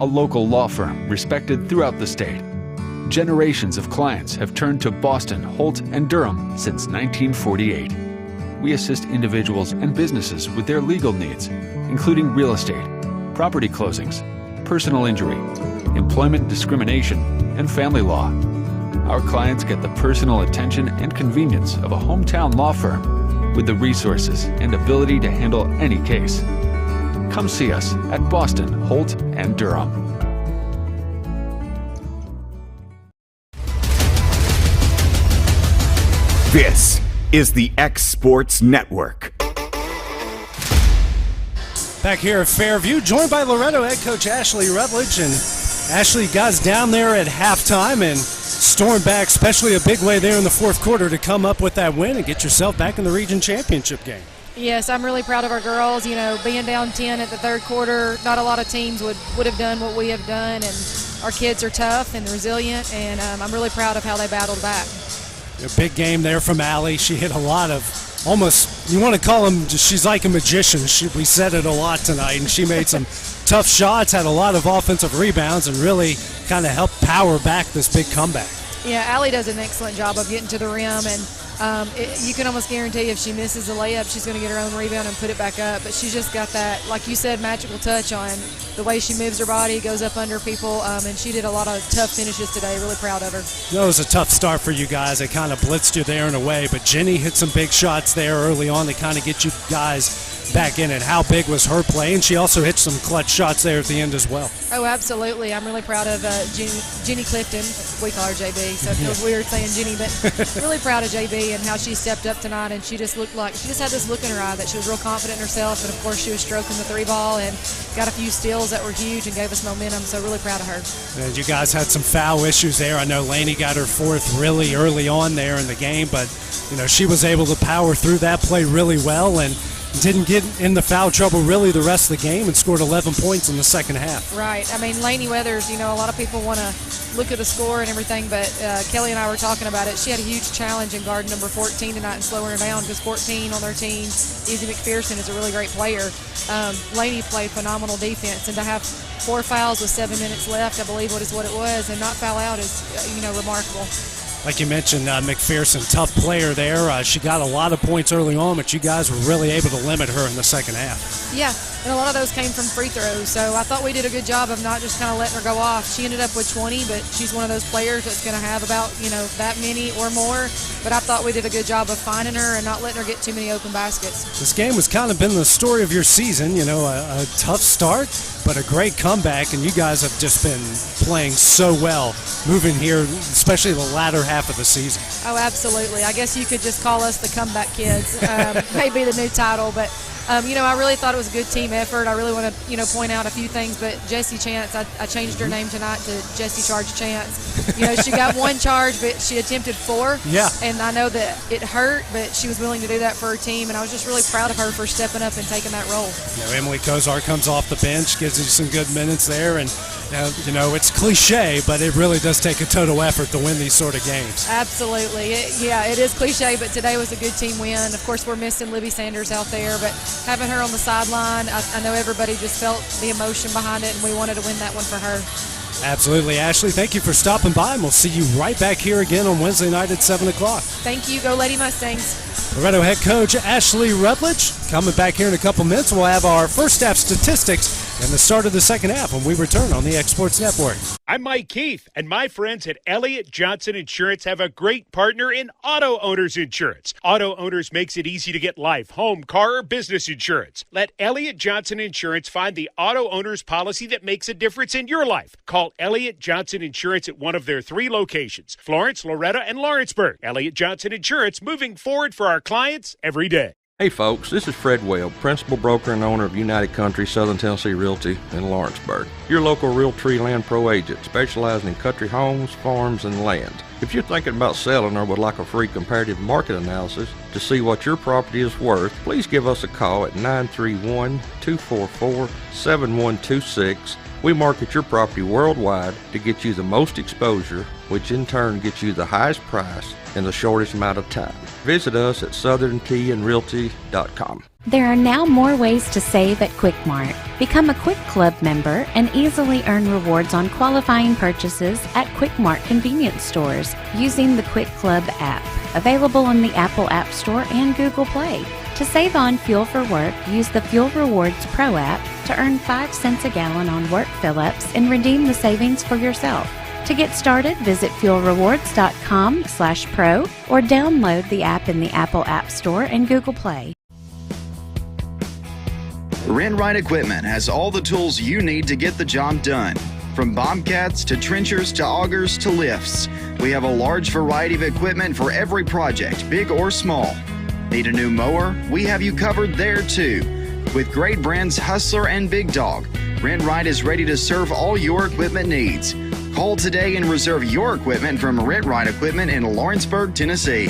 A local law firm respected throughout the state. Generations of clients have turned to Boston, Holt, and Durham since 1948. We assist individuals and businesses with their legal needs, including real estate, property closings, personal injury, employment discrimination, and family law. Our clients get the personal attention and convenience of a hometown law firm with the resources and ability to handle any case. Come see us at Boston, Holt, and Durham. This is the X Sports Network. Back here at Fairview, joined by Loretto head coach Ashley Rutledge. And Ashley, guys down there at halftime and stormed back, especially a big way there in the fourth quarter to come up with that win and get yourself back in the region championship game. Yes, I'm really proud of our girls. You know, being down 10 at the third quarter, not a lot of teams would have done what we have done, and our kids are tough and resilient, and I'm really proud of how they battled back. A big game there from Allie. She hit a lot of almost, you want to call them, she's like a magician. We said it a lot tonight, and she made some tough shots, had a lot of offensive rebounds, and really kind of helped power back this big comeback. Yeah, Allie does an excellent job of getting to the rim, and you can almost guarantee if she misses a layup, she's going to get her own rebound and put it back up. But she's just got that, like you said, magical touch on the way she moves her body, goes up under people, and she did a lot of tough finishes today. Really proud of her. You know, it was a tough start for you guys. They kind of blitzed you there in a way, but Jenny hit some big shots there early on to kind of get you guys back in it. How big was her play? And she also hit some clutch shots there at the end as well. Oh, absolutely. I'm really proud of Jenny Clifton. We call her JB, so it feels weird saying Jenny, but really proud of JB and how she stepped up tonight, and she just looked like, she just had this look in her eye that she was real confident in herself, and of course she was stroking the three ball and got a few steals that were huge and gave us momentum, so really proud of her. And you guys had some foul issues there. I know Laney got her fourth really early on there in the game, but you know, she was able to power through that play really well and didn't get in the foul trouble really the rest of the game and scored 11 points in the second half. Right. I mean, Laney Weathers, you know, a lot of people want to look at the score and everything, but Kelly and I were talking about it. She had a huge challenge in guard number 14 tonight and slowing her down because 14 on their team, Izzy McPherson, is a really great player. Laney played phenomenal defense, and to have 4 fouls with 7 minutes left, I believe what it was, and not foul out is, you know, remarkable. Like you mentioned, McPherson, tough player there. She got a lot of points early on, but you guys were really able to limit her in the second half. Yeah, and a lot of those came from free throws, so I thought we did a good job of not just kind of letting her go off. She ended up with 20, but she's one of those players that's going to have about, you know, that many or more, but I thought we did a good job of finding her and not letting her get too many open baskets. This game has kind of been the story of your season, you know, a tough start, but a great comeback, and you guys have just been playing so well moving here, especially the latter half of the season. Oh, absolutely. I guess you could just call us the comeback kids. Maybe the new title, but you know, I really thought it was a good team effort. I really want to, you know, point out a few things, but Jessie Chance, I changed her name tonight to Jessie Charge Chance. You know, she got 1 charge, but she attempted 4. Yeah. And I know that it hurt, but she was willing to do that for her team, and I was just really proud of her for stepping up and taking that role. You know, Emily Kozar comes off the bench, gives you some good minutes there, and you know, it's cliche, but it really does take a total effort to win these sort of games. Absolutely. It is cliche, but today was a good team win. Of course, we're missing Libby Sanders out there, but having her on the sideline, I know everybody just felt the emotion behind it, and we wanted to win that one for her. Absolutely. Ashley, thank you for stopping by, and we'll see you right back here again on Wednesday night at 7 o'clock. Thank you. Go Lady Mustangs. Loretto head coach Ashley Rutledge coming back here in a couple minutes. We'll have our first half statistics and the start of the second half when we return on the X Sports Network. I'm Mike Keith, and my friends at Elliott Johnson Insurance have a great partner in Auto Owners Insurance. Auto Owners makes it easy to get life, home, car, or business insurance. Let Elliott Johnson Insurance find the Auto Owners policy that makes a difference in your life. Call Elliott Johnson Insurance at one of their 3 locations, Florence, Loretto, and Lawrenceburg. Elliott Johnson Insurance, moving forward for our clients every day. Hey folks, this is Fred Webb, principal broker and owner of United Country Southern Tennessee Realty in Lawrenceburg. Your local Realtree Land Pro agent specializing in country homes, farms, and land. If you're thinking about selling or would like a free comparative market analysis to see what your property is worth, please give us a call at 931-244-7126. We market your property worldwide to get you the most exposure, which in turn gets you the highest price in the shortest amount of time. Visit us at southernteandrealty.com. There are now more ways to save at Quick Mart. Become a Quick Club member and easily earn rewards on qualifying purchases at Quick Mart convenience stores using the Quick Club app, available on the Apple App Store and Google Play. To save on fuel for work, use the Fuel Rewards Pro app to earn 5 cents a gallon on work fill-ups and redeem the savings for yourself. To get started, visit fuelrewards.com/pro or download the app in the Apple App Store and Google Play. Rent-Right Equipment has all the tools you need to get the job done. From bobcats to trenchers to augers to lifts, we have a large variety of equipment for every project, big or small. Need a new mower? We have you covered there too. With great brands Hustler and Big Dog, Rent-Right is ready to serve all your equipment needs. Call today and reserve your equipment from Rent-Right Equipment in Lawrenceburg, Tennessee.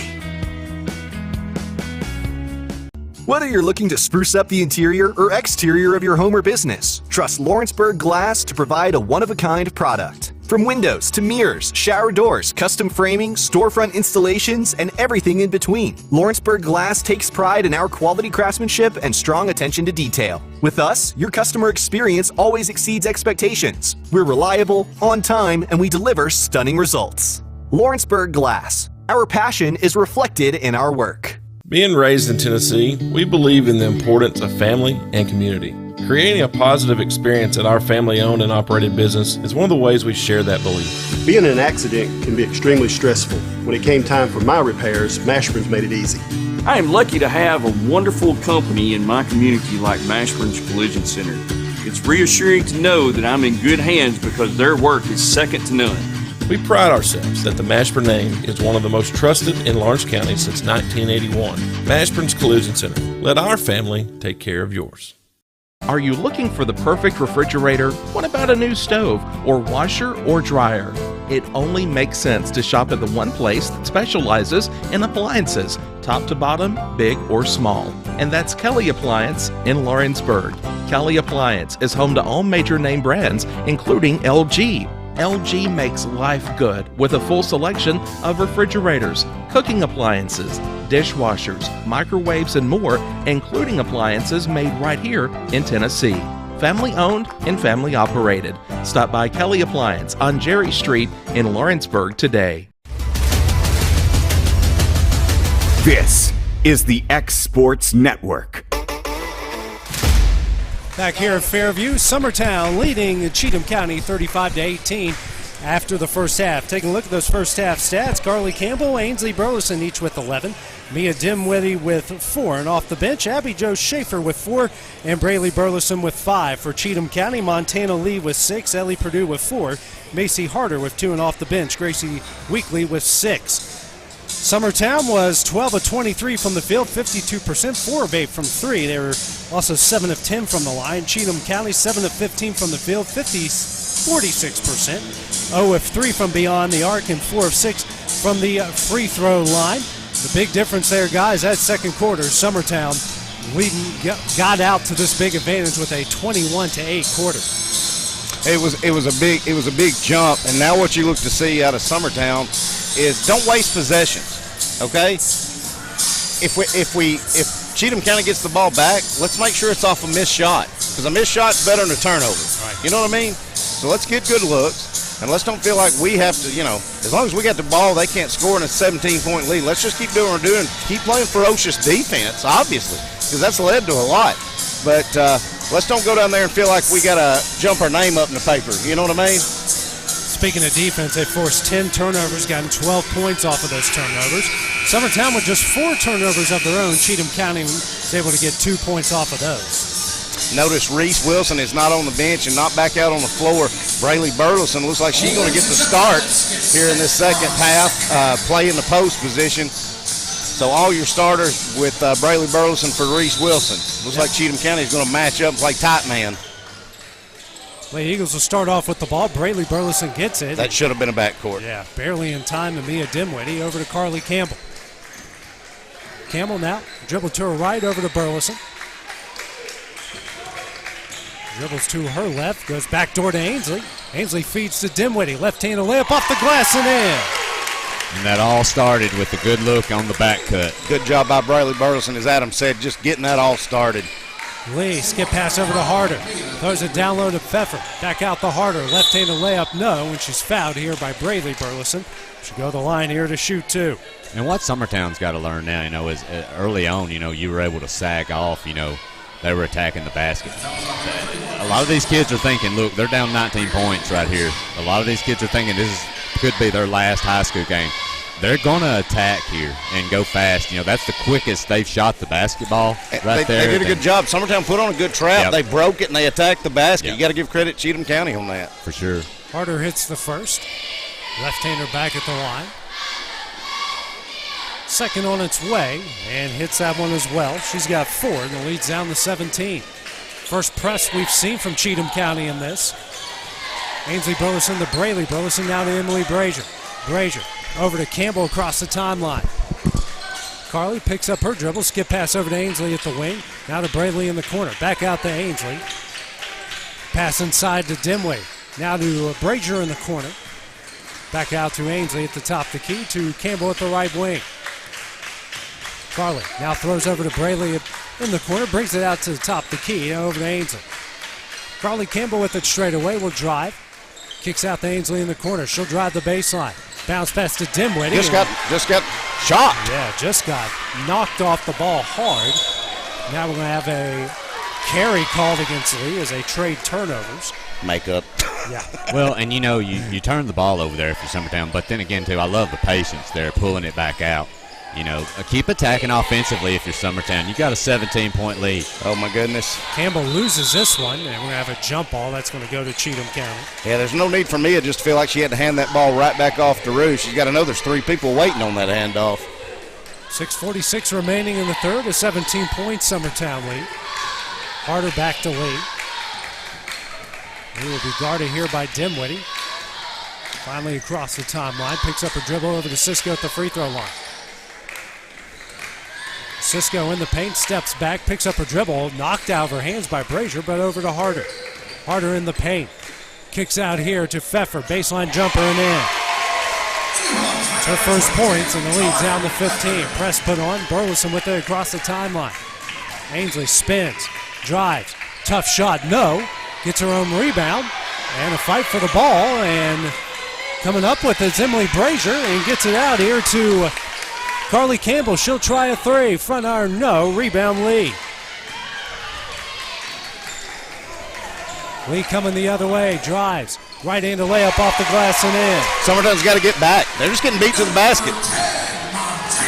Whether you're looking to spruce up the interior or exterior of your home or business, trust Lawrenceburg Glass to provide a one-of-a-kind product. From windows to mirrors, shower doors, custom framing, storefront installations, and everything in between, Lawrenceburg Glass takes pride in our quality craftsmanship and strong attention to detail. With us, your customer experience always exceeds expectations. We're reliable, on time, and we deliver stunning results. Lawrenceburg Glass. Our passion is reflected in our work. Being raised in Tennessee, we believe in the importance of family and community. Creating a positive experience at our family-owned and operated business is one of the ways we share that belief. Being in an accident can be extremely stressful. When it came time for my repairs, Mashburn's made it easy. I am lucky to have a wonderful company in my community like Mashburn's Collision Center. It's reassuring to know that I'm in good hands because their work is second to none. We pride ourselves that the Mashburn name is one of the most trusted in Lawrence County since 1981. Mashburn's Collision Center. Let our family take care of yours. Are you looking for the perfect refrigerator? What about a new stove or washer or dryer? It only makes sense to shop at the one place that specializes in appliances, top to bottom, big or small. And that's Kelly Appliance in Lawrenceburg. Kelly Appliance is home to all major name brands, including LG. LG makes life good with a full selection of refrigerators, cooking appliances, dishwashers, microwaves, and more, including appliances made right here in Tennessee. Family owned and family operated. Stop by Kelly Appliance on Jerry Street in Lawrenceburg today. This is the X Sports Network. Back here at Fairview, Summertown leading Cheatham County 35-18 after the first half. Taking a look at those first half stats, Carly Campbell, Ainsley Burleson each with 11, Mia Dimwitty with 4, and off the bench, Abby Jo Schaefer with 4, and Braylee Burleson with 5. For Cheatham County, Montana Lee with 6, Ellie Purdue with 4, Macy Harder with 2, and off the bench, Gracie Weekly with 6. Summertown was 12 of 23 from the field, 52%, 4 of 8 from 3. They were also 7 of 10 from the line. Cheatham County, 7 of 15 from the field, 46%, 0 of 3 from beyond the arc, and 4 of 6 from the free throw line. The big difference there, guys, that second quarter, Summertown got out to this big advantage with a 21-8 quarter. It was a big jump, and now what you look to see out of Summertown is don't waste possessions. Okay, if Cheatham County gets the ball back, let's make sure it's off a missed shot, because a missed shot's better than a turnover. Right. You know what I mean? So let's get good looks, and let's don't feel like we have to. As long as we got the ball, they can't score in a 17-point lead. Let's just keep doing what we're doing. Keep playing ferocious defense, obviously, because that's led to a lot. But let's don't go down there and feel like we got to jump our name up in the paper. You know what I mean? Speaking of defense, they forced 10 turnovers, gotten 12 points off of those turnovers. Summertown with just 4 turnovers of their own. Cheatham County was able to get 2 points off of those. Notice Reese Wilson is not on the bench and not back out on the floor. Braylee Burleson looks like she's going to get the start here in this second half, play in the post position. So all your starters with Brayley Burleson for Reese Wilson. Looks like Cheatham County is going to match up and play tight man. Lady Eagles will start off with the ball. Brayley Burleson gets it. That should have been a backcourt. Yeah, barely in time to Mia Dimwitty. Over to Carly Campbell. Campbell now, dribble to her right, over to Burleson. Dribbles to her left, goes back door to Ainsley. Ainsley feeds to Dimwitty. Left-handed layup off the glass and in. And that all started with a good look on the back cut. Good job by Brayley Burleson, as Adam said, just getting that all started. Lee, skip pass over to Harder. Throws it down low to Pfeffer. Back out to Harder. Left-handed layup, no, and she's fouled here by Brayley Burleson. She'll go to the line here to shoot two. And what Summertown's got to learn now, is early on, you were able to sag off, they were attacking the basket. A lot of these kids are thinking, look, they're down 19 points right here. A lot of these kids are thinking could be their last high school game. They're going to attack here and go fast. That's the quickest they've shot the basketball right there. They did a good job. Summertown put on a good trap. Yep. They broke it and they attacked the basket. Yep. You got to give credit to Cheatham County on that. For sure. Harder hits the first. Left-hander back at the line. Second on its way and hits that one as well. She's got 4 and the lead's down to 17. First press we've seen from Cheatham County in this. Ainsley Burleson to Brayley Burleson, now to Emily Brazier. Brazier over to Campbell across the timeline. Carly picks up her dribble, skip pass over to Ainsley at the wing. Now to Brayley in the corner. Back out to Ainsley. Pass inside to Dimway. Now to Brazier in the corner. Back out to Ainsley at the top of the key to Campbell at the right wing. Carly now throws over to Brayley in the corner, brings it out to the top of the key, over to Ainsley. Carly Campbell with it straight away, will drive. Kicks out to Ainsley in the corner. She'll drive the baseline. Bounce pass to Dimwitty. Just got shot. Yeah, just got knocked off the ball hard. Now we're going to have a carry called against Lee as they trade turnovers. Makeup. Yeah. Well, and you turn the ball over there for Summertown, but then again, too, I love the patience there, pulling it back out. Keep attacking offensively if you're Summertown. You got a 17-point lead. Oh, my goodness. Campbell loses this one, and we're going to have a jump ball. That's going to go to Cheatham County. Yeah, there's no need for Mia just to feel like she had to hand that ball right back off to Rue. She's got to know there's 3 people waiting on that handoff. 6:46 remaining in the third, a 17-point Summertown lead. Harder back to Lee. Lee will be guarded here by Dimwitty. Finally across the timeline, picks up her dribble over to Cisco at the free throw line. Cisco in the paint, steps back, picks up her dribble, knocked out of her hands by Brazier, but over to Harder. Harder in the paint, kicks out here to Pfeffer, baseline jumper and in. It's her first points, and the lead's down to 15. Press put on, Burleson with it across the timeline. Ainsley spins, drives, tough shot, no. Gets her own rebound, and a fight for the ball, and coming up with it's Emily Brazier, and gets it out here to Carly Campbell. She'll try a 3. Front iron, no. Rebound, Lee. Lee coming the other way, drives. Right-handed layup off the glass and in. Summertown's got to get back. They're just getting beat to the basket.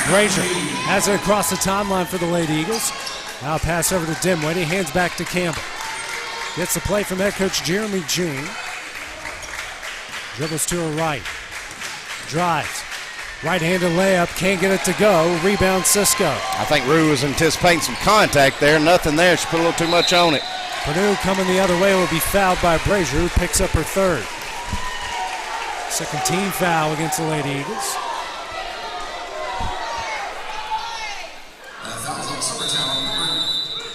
Brazier has it across the timeline for the Lady Eagles. Now a pass over to Dimwitty, hands back to Campbell. Gets the play from head coach Jeremy Jean. Dribbles to her right. Drives. Right-handed layup, can't get it to go. Rebound, Cisco. I think Rue was anticipating some contact there. Nothing there. She put a little too much on it. Purdue coming the other way will be fouled by Brazier, who picks up her 3rd. Second team foul against the Lady Eagles.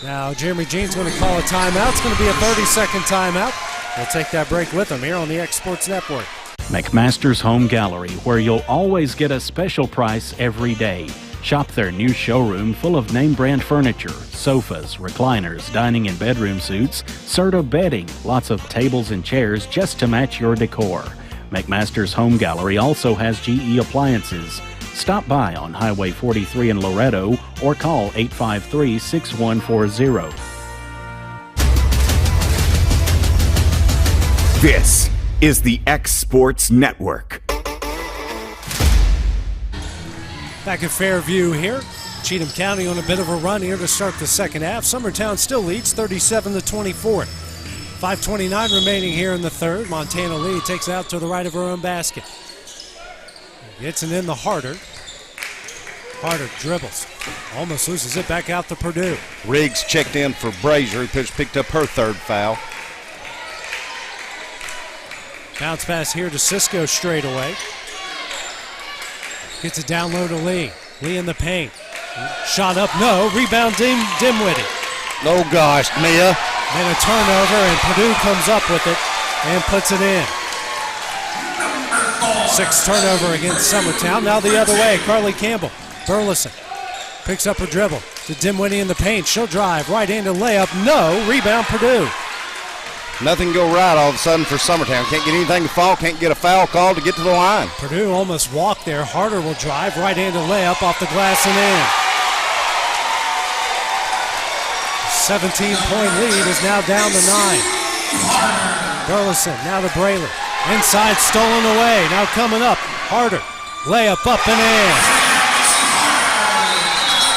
Now Jeremy Jean's going to call a timeout. It's going to be a 30-second timeout. We'll take that break with him here on the X Sports Network. McMaster's Home Gallery, where you'll always get a special price every day. Shop their new showroom full of name-brand furniture, sofas, recliners, dining and bedroom suites, Serta bedding, lots of tables and chairs just to match your decor. McMaster's Home Gallery also has GE appliances. Stop by on Highway 43 in Loretto or call 853-6140. This is the X Sports Network. Back at Fairview here. Cheatham County on a bit of a run here to start the second half. Summertown still leads 37-24. 5:29 remaining here in the third. Montana Lee takes it out to the right of her own basket. Gets it in the Harder. Harder dribbles. Almost loses it back out to Purdue. Riggs checked in for Brazier, who picked up her third foul. Bounce pass here to Cisco straight away. Gets it down low to Lee. Lee in the paint. Shot up, no. Rebound Dimwitty. Oh gosh, Mia. Then a turnover, and Purdue comes up with it and puts it in. 6th turnover against Summertown. Now the other way, Carly Campbell. Burleson picks up her dribble to Dimwitty in the paint. She'll drive right into layup. No. Rebound Purdue. Nothing go right all of a sudden for Summertown. Can't get anything to fall, can't get a foul call to get to the line. Purdue almost walked there. Harder will drive right into layup off the glass and in. 17-point lead is now down to 9. Burleson now to Braylor. Inside, stolen away. Now coming up. Harder. Layup up and in.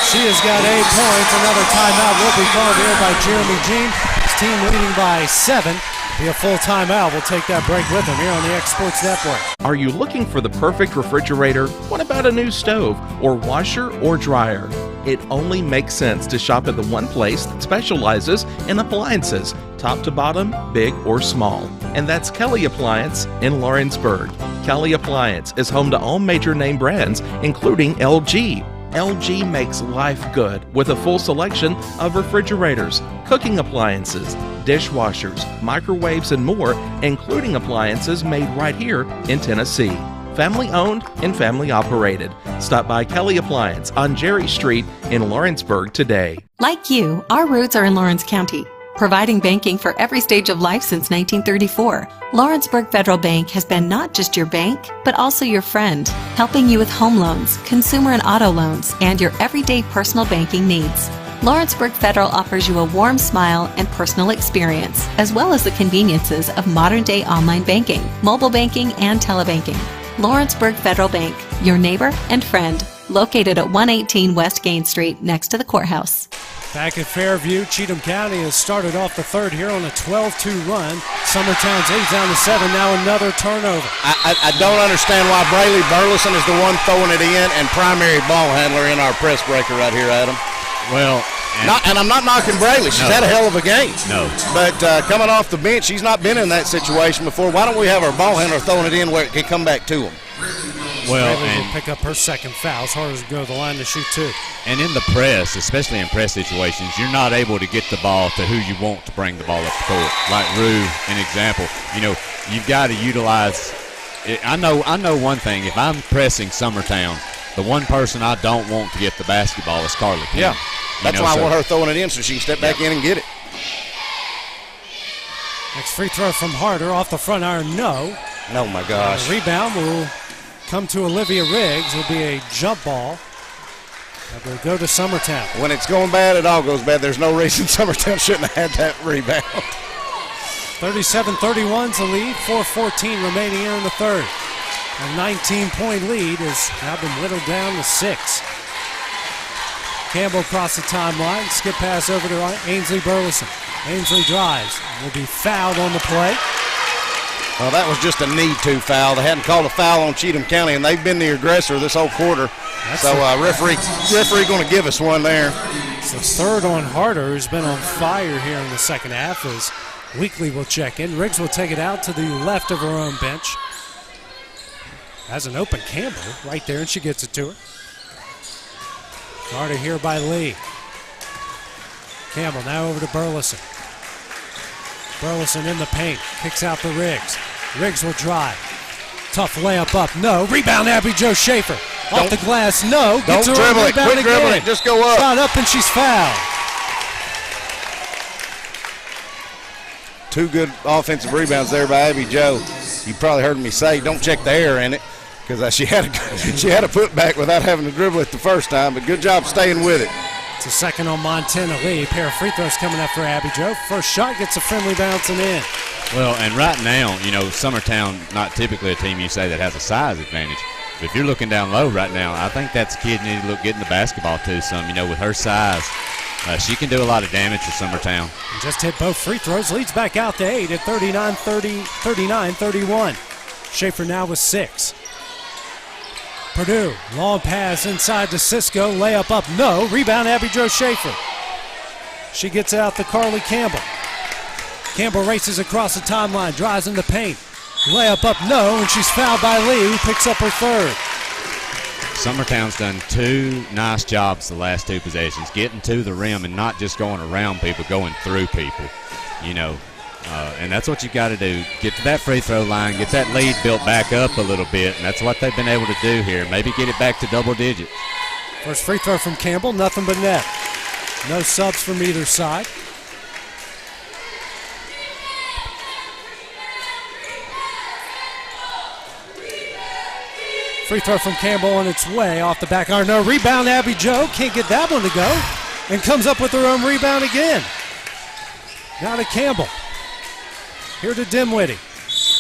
She has got 8 points. Another timeout will be called here by Jeremy Jean. His team leading by 7. Be a full timeout. We'll take that break with him here on the X Sports Network. Are you looking for the perfect refrigerator? What about a new stove or washer or dryer? It only makes sense to shop at the one place that specializes in appliances, top to bottom, big or small. And that's Kelly Appliance in Lawrenceburg. Kelly Appliance is home to all major name brands, including LG. LG makes life good with a full selection of refrigerators, cooking appliances, dishwashers, microwaves, and more, including appliances made right here in Tennessee. Family owned and family operated. Stop by Kelly Appliance on Jerry Street in Lawrenceburg today. Like you, our roots are in Lawrence County, providing banking for every stage of life since 1934. Lawrenceburg Federal Bank has been not just your bank, but also your friend, helping you with home loans, consumer and auto loans, and your everyday personal banking needs. Lawrenceburg Federal offers you a warm smile and personal experience, as well as the conveniences of modern-day online banking, mobile banking, and telebanking. Lawrenceburg Federal Bank, your neighbor and friend, located at 118 West Gain Street, next to the courthouse. Back at Fairview, Cheatham County has started off the third here on a 12-2 run. Summertown's lead down to 7, now another turnover. I don't understand why Brayley Burleson is the one throwing it in and primary ball handler in our press breaker right here, Adam. Well, and I'm not knocking Brayley. She's had a hell of a game. No. But coming off the bench, she's not been in that situation before. Why don't we have our ball handler throwing it in where it can come back to him? Well, Brayley will pick up her second foul. It's hard to go to the line to shoot 2. And in the press, especially in press situations, you're not able to get the ball to who you want to bring the ball up the court. Like Rue, an example. You know, you've got to utilize it. I know one thing. If I'm pressing Summertown, the one person I don't want to get the basketball is Carly King. Yeah, that's why I want her throwing it in so she can step back in and get it. Next free throw from Harder off the front iron, no. Oh, my gosh. Rebound will come to Olivia Riggs. It'll be a jump ball. That will go to Summertown. When it's going bad, it all goes bad. There's no reason Summertown shouldn't have had that rebound. 37-31's the lead. 4:14 remaining here in the third. A 19-point lead has now been whittled down to 6. Campbell across the timeline. Skip pass over to Ainsley Burleson. Ainsley drives. Will be fouled on the play. Well, that was just a need-to foul. They hadn't called a foul on Cheatham County, and they've been the aggressor this whole quarter. Referee going to give us one there. It's the third on Harder, who's been on fire here in the second half, as Weekly will check in. Riggs will take it out to the left of her own bench. Has an open Campbell right there, and she gets it to her. Guarded here by Lee. Campbell now over to Burleson. Burleson in the paint, kicks out to Riggs. Riggs will drive. Tough layup up, no. Rebound, Abby Jo Schaefer. Off the glass, no. Don't dribble it, quit dribbling it, just go up. Shot up and she's fouled. 2 good offensive rebounds there by Abby Jo. You probably heard me say, don't check the air in it, because she had a putback without having to dribble it the first time, but good job staying with it. It's a second on Montana Lee. Pair of free throws coming up for Abby Jo. First shot gets a friendly bouncing in. Well, and right now, you know, Summertown, not typically a team you say that has a size advantage. But if you're looking down low right now, I think that's a kid you need to look getting the basketball to some, you know, with her size. She can do a lot of damage to Summertown. And just hit both free throws. Leads back out to 8 at 39-31. Schaefer now with 6. Purdue, long pass inside to Cisco, layup up, no. Rebound, Abby Jo Schaefer. She gets it out to Carly Campbell. Campbell races across the timeline, drives in the paint. Layup up, no, and she's fouled by Lee, who picks up her third. Summertown's done 2 nice jobs the last 2 possessions, getting to the rim and not just going around people, going through people, and that's what you got to do. Get to that free throw line, get that lead built back up a little bit, and that's what they've been able to do here. Maybe get it back to double digits. First free throw from Campbell, nothing but net. No subs from either side. Free throw from Campbell on its way off the back iron. No, rebound, Abby Jo. Can't get that one to go. And comes up with her own rebound again. Now to Campbell. Here to Dimwitty.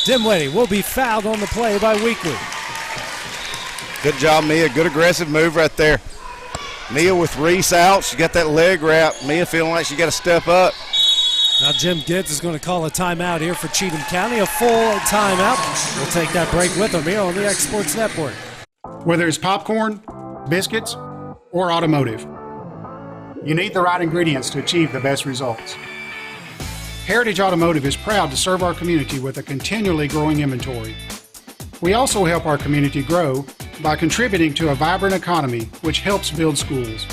Dimwitty will be fouled on the play by Weekly. Good job, Mia. Good aggressive move right there. Mia with Reese out. She got that leg wrap. Mia feeling like she got to step up. Now Jim Gibbs is going to call a timeout here for Cheatham County, a full timeout. We'll take that break with them here on the X Sports Network. Whether it's popcorn, biscuits, or automotive, you need the right ingredients to achieve the best results. Heritage Automotive is proud to serve our community with a continually growing inventory. We also help our community grow by contributing to a vibrant economy, which helps build schools.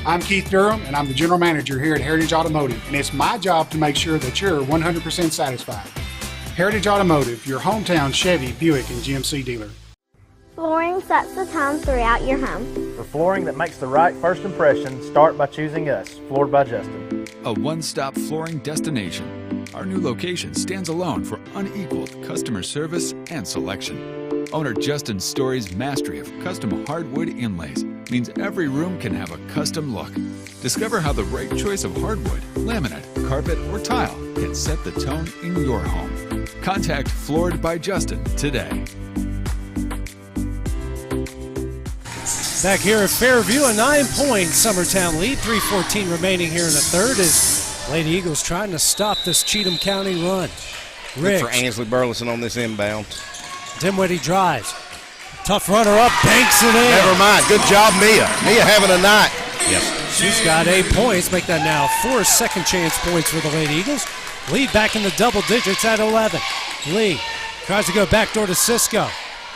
I'm Keith Durham, and I'm the General Manager here at Heritage Automotive, and it's my job to make sure that you're 100% satisfied. Heritage Automotive, your hometown Chevy, Buick, and GMC dealer. Flooring sets the tone throughout your home. For flooring that makes the right first impression, start by choosing us, Floored by Justin. A one-stop flooring destination. Our new location stands alone for unequaled customer service and selection. Owner Justin Story's mastery of custom hardwood inlays means every room can have a custom look. Discover how the right choice of hardwood, laminate, carpet, or tile can set the tone in your home. Contact Floored by Justin today. Back here at Fairview, a 9-point Summertown lead, 3:14 remaining here in the third as Lady Eagles trying to stop this Cheatham County run. Good for Ansley Burleson on this inbound. Dimwitty drives. Tough runner up, banks it in. Never mind. Good job, Mia. Mia having a night. Yes. She's got 8 points, make that now 4 second chance points for the Lady Eagles. Lead back in the double digits at 11. Lee tries to go backdoor to Cisco.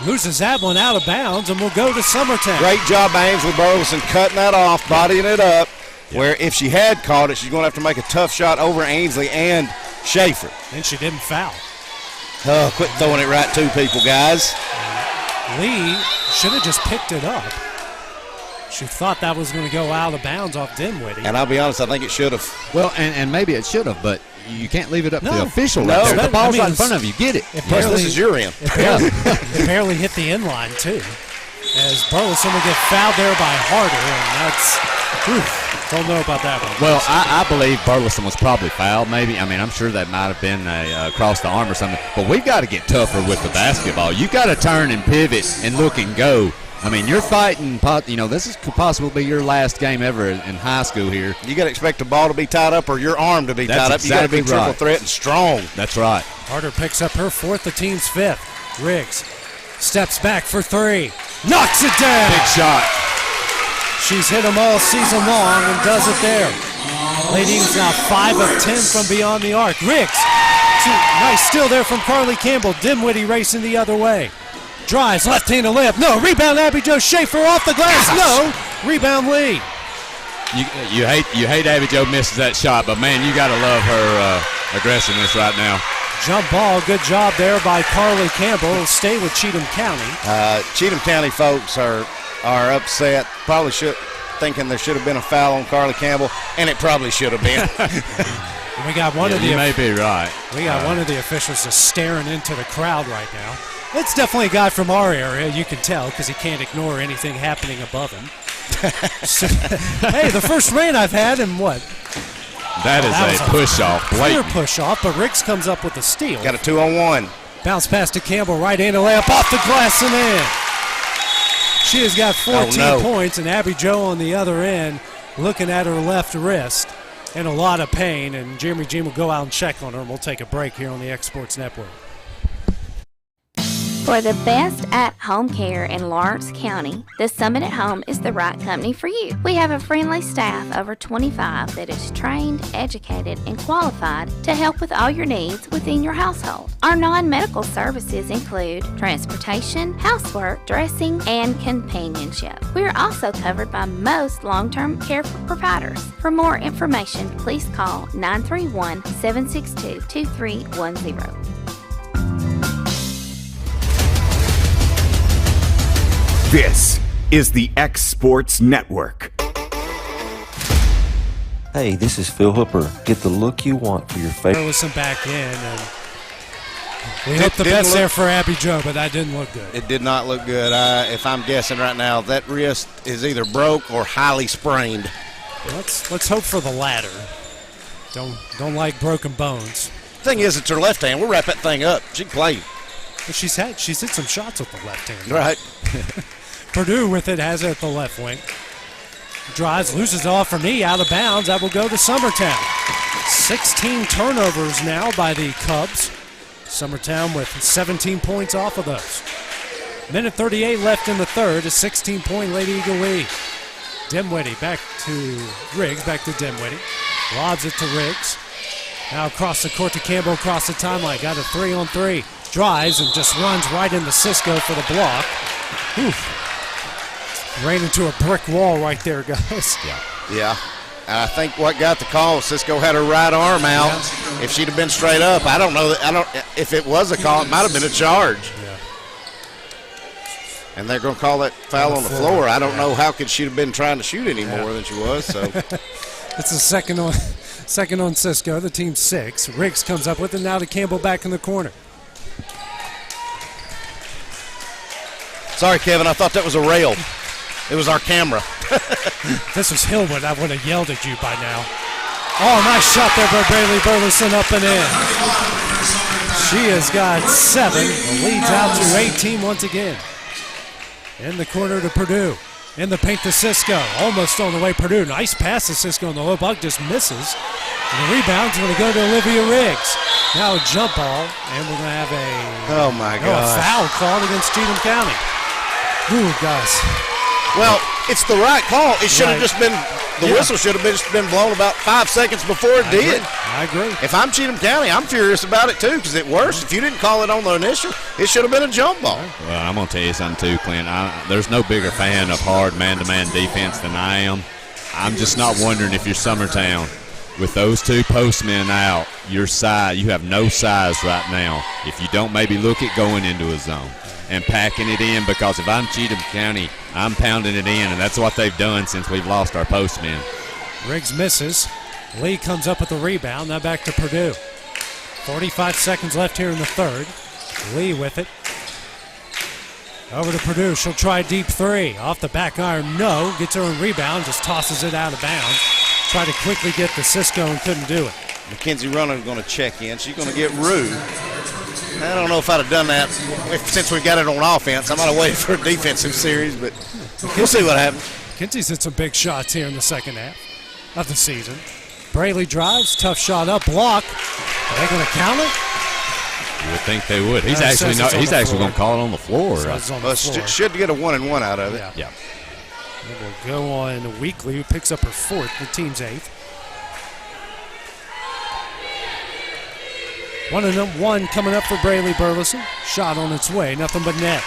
Loses that one out of bounds and will go to Summertown. Great job by Ansley Burleson cutting that off, bodying it up, where if she had caught it, she's going to have to make a tough shot over Ansley and Schaefer. And she didn't foul. Oh, quit throwing it right to people, guys. Lee should have just picked it up. She thought that was going to go out of bounds off Dimwitty. And I'll be honest, I think it should have. Well, and maybe it should have, but you can't leave it up to the official. No, right there. The ball's right in front of you. Get it. This is your end. It barely hit the end line, too. As Burleson will get fouled there by Harder, and that's, don't know about that one. Well, I believe Burleson was probably fouled, maybe. I mean, I'm sure that might have been across the arm or something. But we've got to get tougher with the basketball. You've got to turn and pivot and look and go. I mean, you're fighting, this could possibly be your last game ever in high school here. You got to expect the ball to be tied up or your arm to be tied up. You got to be triple threat and strong. That's right. Harder picks up her fourth, the team's fifth. Riggs steps back for three. Knocks it down. Big shot. She's hit them all season long and does it there. Lady Eagles now 5 of 10 from beyond the arc. Riggs, nice steal there from Carly Campbell. Dimwitty racing the other way. Drives, left-handed layup. No, rebound Abby Jo Schaefer off the glass. No, rebound Lee. You hate Abby Jo misses that shot, but man, you got to love her aggressiveness right now. Jump ball, good job there by Carly Campbell. It'll stay with Cheatham County. Cheatham County folks are upset. Probably thinking there should have been a foul on Carly Campbell, and it probably should have been. We got one of the. You may be right. We got one of the officials just staring into the crowd right now. It's definitely a guy from our area. You can tell because he can't ignore anything happening above him. So, hey, the first rain I've had in what? That is a push-off. Clear push-off, but Riggs comes up with a steal. Got a 2-on-1. Bounce pass to Campbell, right-handed layup off the glass and in. She has got 14 points, and Abby Jo on the other end looking at her left wrist in a lot of pain, and Jeremy Jean will go out and check on her, and we'll take a break here on the X Sports Network. For the best at-home care in Lawrence County, the Summit at Home is the right company for you. We have a friendly staff, over 25, that is trained, educated, and qualified to help with all your needs within your household. Our non-medical services include transportation, housework, dressing, and companionship. We are also covered by most long-term care providers. For more information, please call 931-762-2310. This is the X Sports Network. Hey, this is Phil Hooper. Get the look you want for your face. Listen back in, and we hope the best there for Abby Jo, but that didn't look good. It did not look good. If I'm guessing right now, that wrist is either broke or highly sprained. Let's hope for the latter. Don't like broken bones. Thing is, it's her left hand. We'll wrap that thing up. She played. Well, she's hit some shots with the left hand. Right. Purdue with it, has it at the left wing. Drives, loses it off her knee, out of bounds. That will go to Summertown. 16 turnovers now by the Cubs. Summertown with 17 points off of those. Minute 38 left in the third. A 16-point Lady Eagle lead. Dimwitty back to Riggs, back to Dimwitty. Lobs it to Riggs. Now across the court to Campbell, across the timeline. Got a 3-on-3. Drives and just runs right into Cisco for the block. Oof. Ran into a brick wall right there, guys. Yeah. I think what got the call, Cisco had her right arm out. Yeah. If she'd have been straight up, I don't know. If it was a call, it might have been a charge. Yeah. And they're going to call that foul on the floor. I don't know how could she have been trying to shoot any more than she was. So it's a second on Cisco. The team's 6. Riggs comes up with it now to Campbell back in the corner. Sorry, Kevin. I thought that was a rail. It was our camera. This was Hillwood. I would have yelled at you by now. Oh, nice shot there by Bailey Burleson, up and in. She has got 7. The lead's out to 18 once again. In the corner to Purdue. In the paint to Cisco. Almost on the way, Purdue. Nice pass to Cisco, and the low buck just misses. And the rebound's going to go to Olivia Riggs. Now a jump ball, and we're going to have a foul called against Cheatham County. Ooh, guys. Well, it's the right call. It should have just been, the whistle should have been blown about 5 seconds before it did. I agree. If I'm Cheatham County, I'm furious about it too, because if you didn't call it on the initial, it should have been a jump ball. Well, I'm going to tell you something too, Clint. There's no bigger fan of hard man-to-man defense than I am. I'm just not wondering if you're Summertown. With those 2 postmen out, your size, you have no size right now. If you don't maybe look at going into a zone and packing it in, because if I'm Cheatham County, I'm pounding it in, and that's what they've done since we've lost our postmen. Riggs misses. Lee comes up with the rebound. Now back to Purdue. 45 seconds left here in the third. Lee with it. Over to Purdue. She'll try a deep 3. Off the back iron, no. Gets her own rebound, just tosses it out of bounds. Tried to quickly get to Cisco and couldn't do it. Mackenzie Runner's going to check in. She's going to get rude. I don't know if I'd have done that since we got it on offense. I might have waited for a defensive series, but we'll see what happens. Mackenzie's hit some big shots here in the second half of the season. Braley drives, tough shot up, block. Are they going to count it? You would think they would. He's actually going to call it on the floor. Should get a 1-and-1 out of it. Yeah. It will go on Weekly, who picks up her 4th, the team's 8th. 1-and-1 coming up for Braley Burleson. Shot on its way, nothing but net.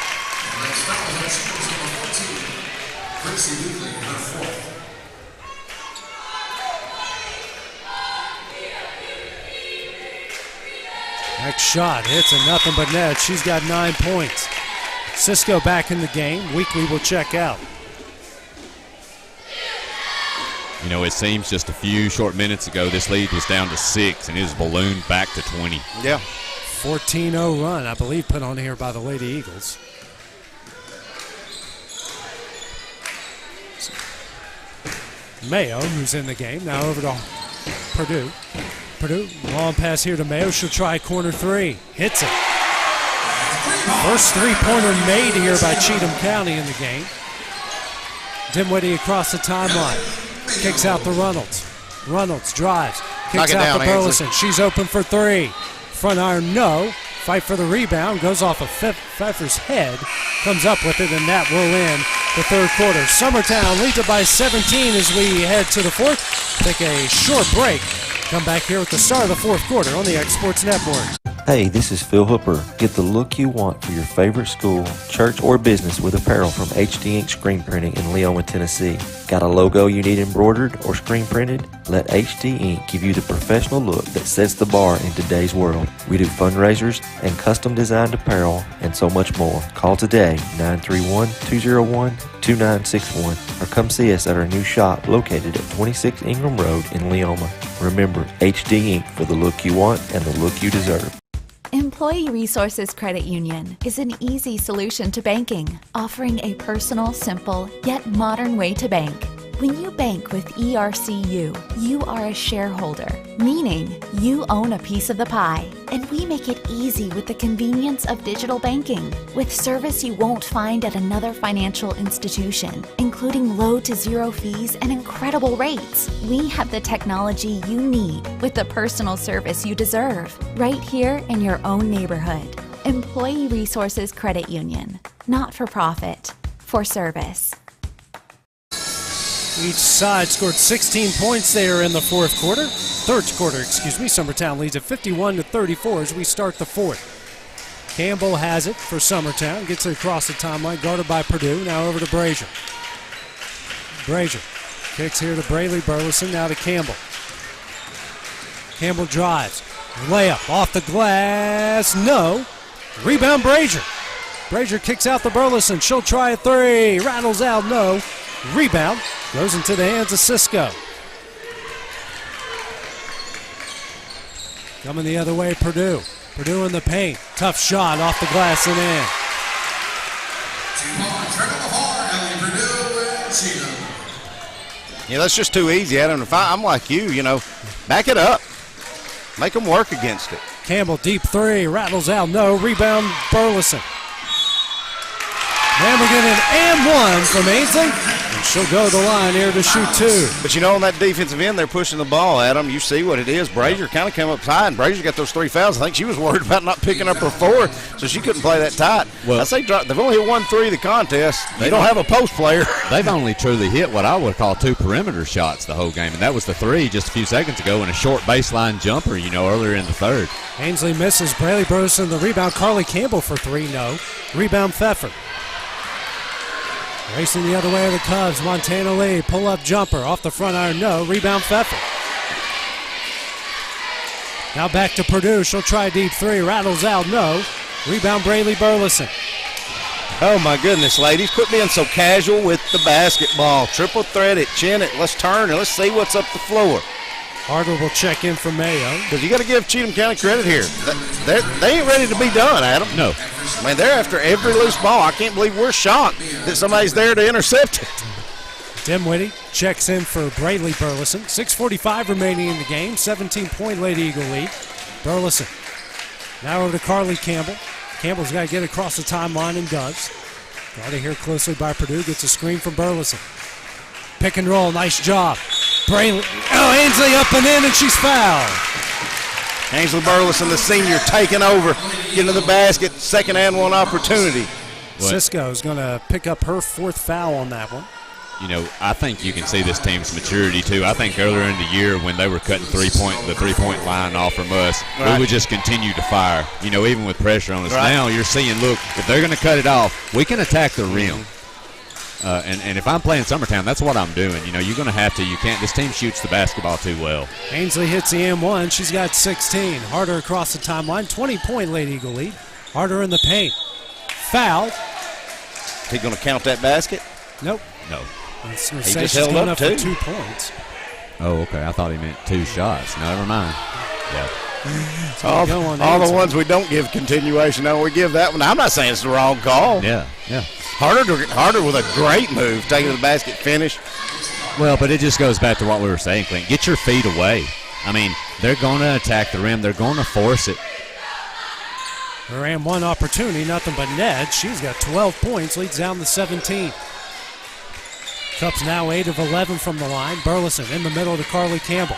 Next shot hits a nothing but net. She's got 9 points. Cisco back in the game. Weekly will check out. You know, it seems just a few short minutes ago this lead was down to 6, and it was ballooned back to 20. Yeah. 14-0 run, I believe, put on here by the Lady Eagles. Mayo, who's in the game, now over to Purdue. Purdue, long pass here to Mayo. She'll try corner 3. Hits it. First 3-pointer made here by Cheatham County in the game. Dimwitty across the timeline. Kicks out to Reynolds. Reynolds drives. Kicks out to Burleson. She's open for 3. Front iron, no. Fight for the rebound, goes off of Pfeffer's head, comes up with it, and that will end the third quarter. Summertown leads it by 17 as we head to the fourth. Take a short break. Come back here at the start of the fourth quarter on the X Sports Network. Hey, this is Phil Hooper. Get the look you want for your favorite school, church, or business with apparel from HD Ink Screen Printing in Leoma, Tennessee. Got a logo you need embroidered or screen printed? Let HD Ink give you the professional look that sets the bar in today's world. We do fundraisers and custom designed apparel and so much more. Call today, 931-201-2961, or come see us at our new shop located at 26 Ingram Road in Leoma. Remember, HD Ink for the look you want and the look you deserve. Employee Resources Credit Union is an easy solution to banking, offering a personal, simple, yet modern way to bank. When you bank with ERCU, you are a shareholder, meaning you own a piece of the pie. And we make it easy with the convenience of digital banking, with service you won't find at another financial institution, including low to zero fees and incredible rates. We have the technology you need with the personal service you deserve, right here in your own neighborhood. Employee Resources Credit Union, not for profit, for service. Each side scored 16 points there in the third quarter. Summertown leads at 51-34 as we start the fourth. Campbell has it for Summertown, gets it across the timeline, guarded by Purdue. Now over to Brazier. Brazier kicks here to Brayley Burleson, now to Campbell. Campbell drives, layup off the glass, no. Rebound Brazier. Brazier kicks out to Burleson, she'll try a three, rattles out, no. Rebound goes into the hands of Cisco. Coming the other way, Purdue. Purdue in the paint. Tough shot off the glass and in. Yeah, that's just too easy, Adam. If I'm like you, back it up. Make them work against it. Campbell, deep three, rattles out, no. Rebound, Burleson. And we get an and one from Ainsley. And she'll go to the line here to shoot two. But on that defensive end, they're pushing the ball, Adam. You see what it is. Brazier kind of came up tight, and Brazier got those 3 fouls. I think she was worried about not picking up her 4, so she couldn't play that tight. Well, I say they've only hit 1-3 the contest. They don't have a post player. They've only truly hit what I would call 2 perimeter shots the whole game, and that was the 3 just a few seconds ago and a short baseline jumper, earlier in the third. Ainsley misses. Brayley Burleson the rebound. Carly Campbell for 3, no. Rebound Pfeffer. Racing the other way of the Cubs, Montana Lee, pull-up jumper, off the front iron, no. Rebound Pfeffer. Now back to Purdue, she'll try deep 3, rattles out, no. Rebound Brayley Burleson. Oh my goodness, ladies, quit being so casual with the basketball. Triple threat it, chin it, let's turn and let's see what's up the floor. Harder will check in for Mayo. Because you got to give Cheatham County credit here. They ain't ready to be done, Adam. No. I mean, they're after every loose ball. I can't believe we're shocked that somebody's there to intercept it. Dimwitty checks in for Brayley Burleson. 6:45 remaining in the game. 17-point Lady Eagle lead. Burleson. Now over to Carly Campbell. Campbell's got to get across the timeline and does. Guarded here closely by Purdue. Gets a screen from Burleson. Pick and roll. Nice job. Brayley. Oh, Ainsley up and in, and she's fouled. Ainsley Burleson, the senior, taking over, getting to the basket, second and one opportunity. Cisco's going to pick up her 4th foul on that one. I think you can see this team's maturity, too. I think earlier in the year when they were cutting the three-point line off from us, we would just continue to fire, even with pressure on us. Right. Now you're seeing, look, if they're going to cut it off, we can attack the rim. And if I'm playing Summertown, that's what I'm doing. You're going to have to. You can't. This team shoots the basketball too well. Ainsley hits the M1. She's got 16. Harder across the timeline. 20-point Lady Eagle lead. Harder in the paint. Foul. Is he going to count that basket? Nope. No. He just held up for 2 points. Oh, okay. I thought he meant 2 shots. No, never mind. Yeah. All the ones we don't give continuation on, we give that one. I'm not saying it's the wrong call. Yeah. Harder with a great move, taking the basket finish. Well, but it just goes back to what we were saying, Clint. Get your feet away. I mean, they're going to attack the rim. They're going to force it. Her and one opportunity, nothing but net. She's got 12 points, leads down to 17. Cup's now 8 of 11 from the line. Burleson in the middle to Carly Campbell.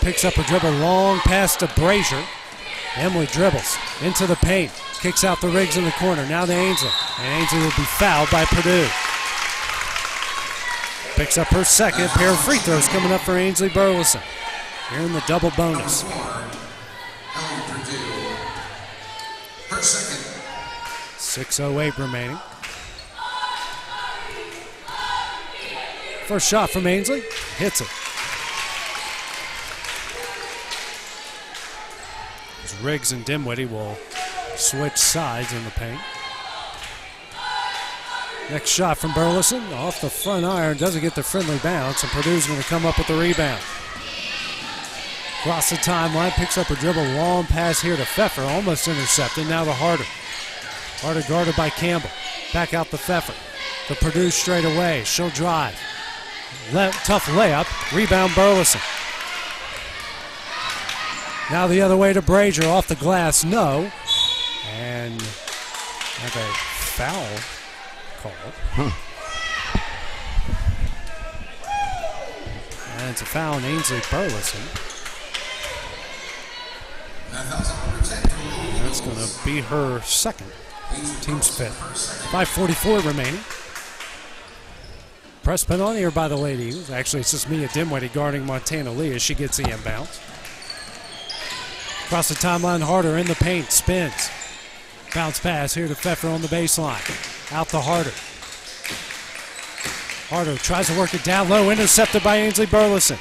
Picks up her dribble, long pass to Brazier. Emily dribbles into the paint, kicks out the Riggs in the corner. Now to Ainsley, and Ainsley will be fouled by Purdue. Picks up her second pair of free throws coming up for Ainsley Burleson. Here in the double bonus. 6:08 remaining. First shot from Ainsley, hits it. As Riggs and Dimwitty will switch sides in the paint. Next shot from Burleson, off the front iron, doesn't get the friendly bounce, and Purdue's going to come up with the rebound. Across the timeline, picks up a dribble, long pass here to Pfeffer, almost intercepted, now to Harder. Harder guarded by Campbell, back out to Pfeffer. The Purdue straight away, she'll drive. Tough layup, rebound Burleson. Now the other way to Brazier, off the glass, no. And have a foul called. And it's a foul on Ainsley Burleson. That's going to be her second. Team's fifth. 5:44 remaining. Press penalty here by the Lady Eagles. Actually, it's just Mia Dimwitty guarding Montana Lee as she gets the inbounds. Across the timeline, Harder in the paint, spins. Bounce pass here to Pfeffer on the baseline. Out to Harder. Harder tries to work it down low, intercepted by Ainsley Burleson.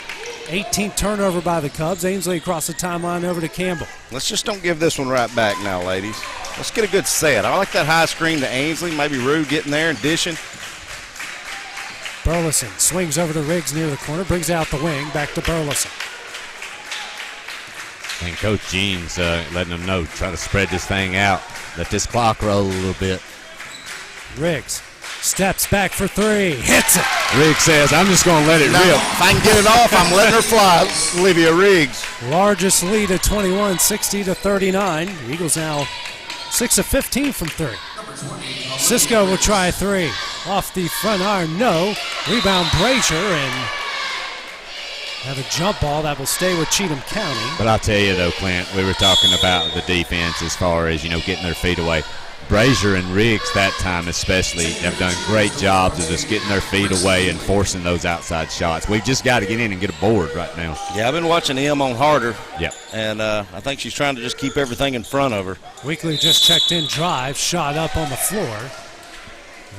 18th turnover by the Cubs. Ainsley across the timeline over to Campbell. Let's just don't give this one right back now, ladies. Let's get a good set. I like that high screen to Ainsley. Maybe Rue getting there and dishing. Burleson swings over to Riggs near the corner, brings out the wing, back to Burleson. And Coach Jean's letting them know, try to spread this thing out. Let this clock roll a little bit. Riggs steps back for three, hits it. Riggs says, I'm just going to let it rip. If I can get it off, I'm letting her fly. Olivia Riggs. Largest lead at 21, 60-39. The Eagles now 6 of 15 from three. Cisco will try a three. Off the front iron, no. Rebound Brazier, and have a jump ball that will stay with Cheatham County. But I'll tell you though, Clint, we were talking about the defense as far as, getting their feet away. Brazier and Riggs that time especially have done great jobs of just getting their feet away and forcing those outside shots. We've just got to get in and get a board right now. Yeah, I've been watching Em on Harder. Yep. And I think she's trying to just keep everything in front of her. Weekly just checked in, drive, shot up on the floor.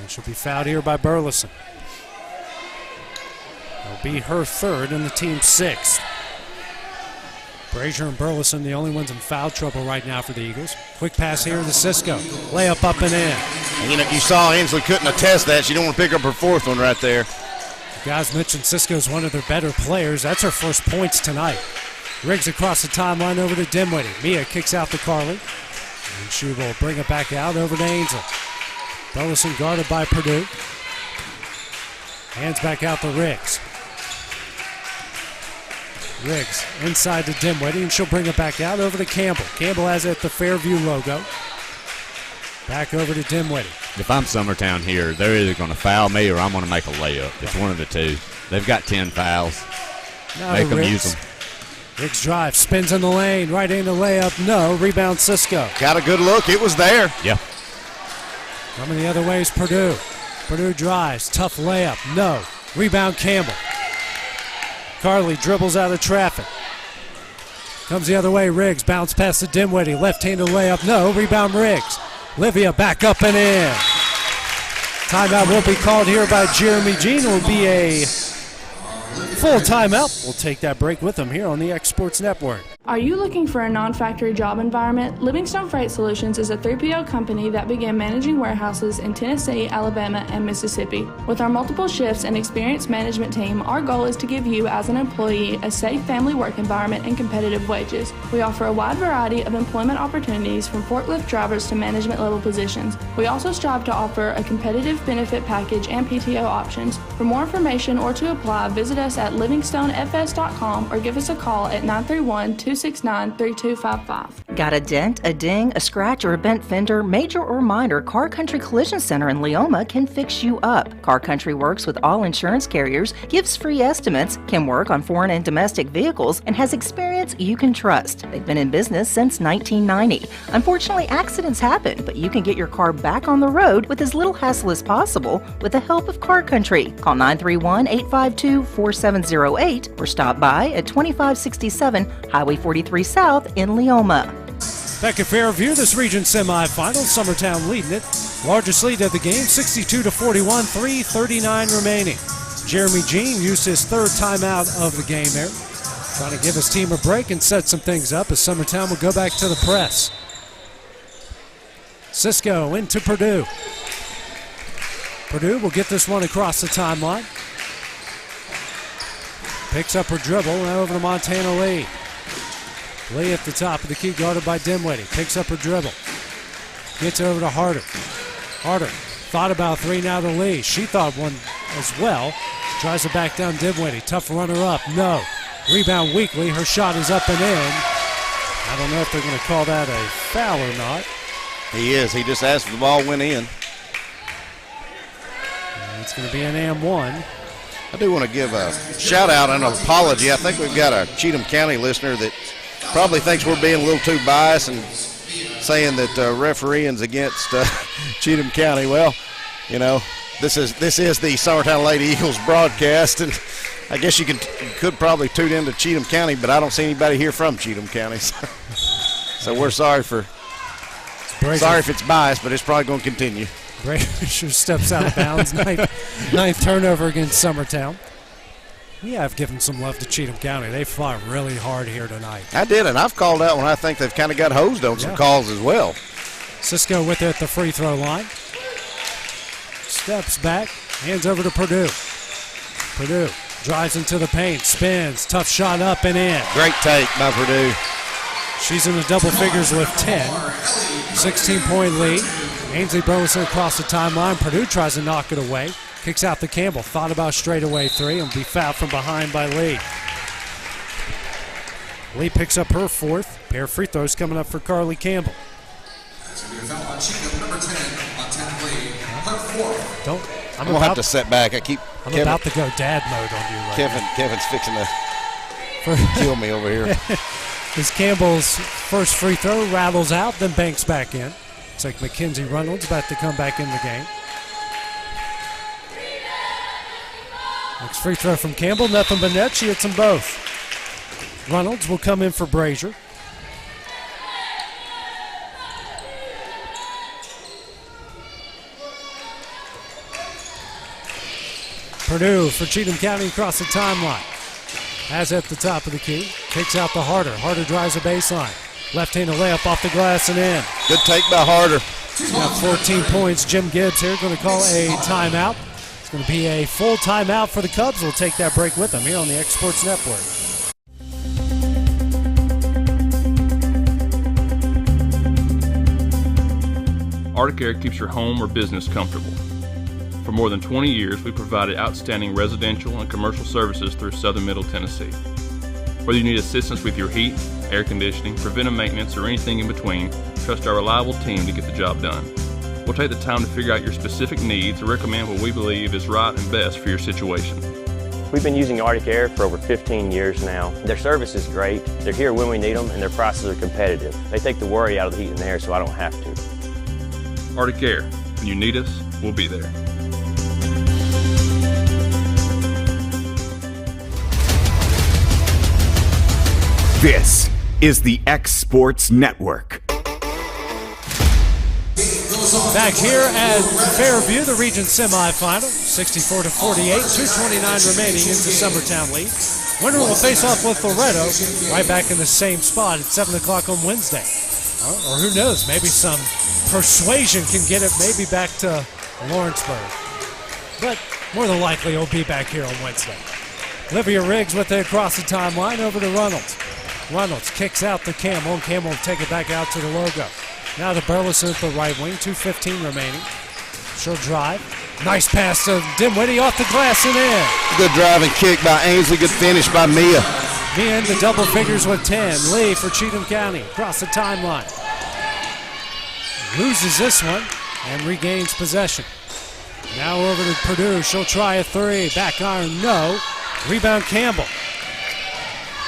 And she'll be fouled here by Burleson. It'll be her third and the team's sixth. Brazier and Burleson, the only ones in foul trouble right now for the Eagles. Quick pass here to Cisco. Layup up and in. And you saw Ainsley couldn't attest that. She don't want to pick up her fourth one right there. The guys mentioned Cisco's one of their better players. That's her first points tonight. Riggs across the timeline over to Dimwitty. Mia kicks out to Carly. And she will bring it back out over to Ainsley. Burleson guarded by Purdue. Hands back out to Riggs. Riggs inside to Dimwitty, and she'll bring it back out over to Campbell. Campbell has it at the Fairview logo. Back over to Dimwitty. If I'm Summertown here, they're either going to foul me or I'm going to make a layup. It's one of the two. They've got 10 fouls. Now Make them Riggs. use them. Riggs drives, spins in the lane, right into layup, no. Rebound Cisco. Got a good look. It was there. Yeah. Coming the other way is Purdue. Purdue drives, tough layup, no. Rebound Campbell. Carly dribbles out of traffic. Comes the other way, Riggs. Bounce past to Dimwitty. Left-handed layup, no. Rebound Riggs. Livia back up and in. Timeout will be called here by Jeremy Jean. It will be a full timeout. We'll take that break with them here on the X Sports Network. Are you looking for a non-factory job environment? Livingstone Freight Solutions is a 3PL company that began managing warehouses in Tennessee, Alabama, and Mississippi. With our multiple shifts and experienced management team, our goal is to give you, as an employee, a safe family work environment and competitive wages. We offer a wide variety of employment opportunities from forklift drivers to management level positions. We also strive to offer a competitive benefit package and PTO options. For more information or to apply, visit us at livingstonefs.com or give us a call at 931-269-3255. Got a dent, a ding, a scratch, or a bent fender? Major or minor, Car Country Collision Center in Leoma can fix you up. Car Country works with all insurance carriers, gives free estimates, can work on foreign and domestic vehicles, and has experience you can trust. They've been in business since 1990. Unfortunately, accidents happen, but you can get your car back on the road with as little hassle as possible with the help of Car Country. Call 931-852-4708 or stop by at 2567 Highway 43 South in Leoma. Back at Fairview, this region semifinal, Summertown leading it. Largest lead of the game, 62-41, 3:39 remaining. Jeremy Jean used his third timeout of the game there, trying to give his team a break and set some things up as Summertown will go back to the press. Cisco into Purdue. Purdue will get this one across the timeline. Picks up her dribble and over to Montana Lee. Lee at the top of the key, guarded by Dimwitty. Picks up her dribble. Gets it over to Harder. Harder thought about three, now to Lee. She thought one as well. Tries to back down Dimwitty. Tough runner up. No. Rebound Weekly. Her shot is up and in. I don't know if they're going to call that a foul or not. He is. He just asked if the ball went in. And it's going to be an and-one. I do want to give a shout-out and an apology. I think we've got a Cheatham County listener that probably thinks we're being a little too biased and saying that refereeing's against Cheatham County. Well, you know, this is the Summertown Lady Eagles broadcast, and I guess you could probably tune into Cheatham County, but I don't see anybody here from Cheatham County, so we're sorry if it's biased, but it's probably going to continue. Brazier steps out of bounds. Ninth turnover against Summertown. We have given some love to Cheatham County. They fought really hard here tonight. I did, and I've called out when I think they've kind of got hosed on some calls as well. Cisco with it at the free throw line. Steps back, hands over to Purdue. Purdue drives into the paint, spins, tough shot up and in. Great take by Purdue. She's in the double figures with 10. 16-point lead. Ainsley Burleson across the timeline. Purdue tries to knock it away. Kicks out to Campbell. Thought about straightaway three and be fouled from behind by Lee. Lee picks up her fourth. Pair of free throws coming up for Carly Campbell. I'm going to have to set back. I'm about to go dad mode on you right now. Kevin's fixing to kill me over here. As Campbell's first free throw rattles out, then banks back in. It's like Mackenzie Reynolds about to come back in the game. Next free throw from Campbell, nothing but net. She hits them both. Reynolds will come in for Brazier. Purdue for Cheatham County across the timeline. Has at the top of the key. Kicks out to Harder. Harder drives the baseline. Left-handed layup off the glass and in. Good take by Harder. He's got 14 points. Jim Gibbs here going to call a timeout. It's going to be a full timeout for the Cubs. We'll take that break with them here on the X Sports Network. Arctic Air keeps your home or business comfortable. For more than 20 years, we provided outstanding residential and commercial services through Southern Middle Tennessee. Whether you need assistance with your heat, air conditioning, preventive maintenance, or anything in between, trust our reliable team to get the job done. We'll take the time to figure out your specific needs and recommend what we believe is right and best for your situation. We've been using Arctic Air for over 15 years now. Their service is great, they're here when we need them, and their prices are competitive. They take the worry out of the heat and air so I don't have to. Arctic Air, when you need us, we'll be there. This is the X Sports Network. Back here at Fairview, the region semifinal, 64-48, 2:29 remaining into Summertown lead. Winner will face off with Loretto, right back in the same spot at 7 o'clock on Wednesday. Or who knows, maybe some persuasion can get it maybe back to Lawrenceburg. But more than likely, it'll be back here on Wednesday. Olivia Riggs with it across the timeline over to Reynolds. Reynolds kicks out to Campbell, and Campbell will take it back out to the logo. Now to Burleson at the right wing, 2:15 remaining. She'll drive. Nice pass to Dimwitty off the glass and in. Good drive and kick by Ainsley. Good finish by Mia. in the double figures with 10. Lee for Cheatham County across the timeline. Loses this one and regains possession. Now over to Purdue. She'll try a three. Back iron, no. Rebound Campbell.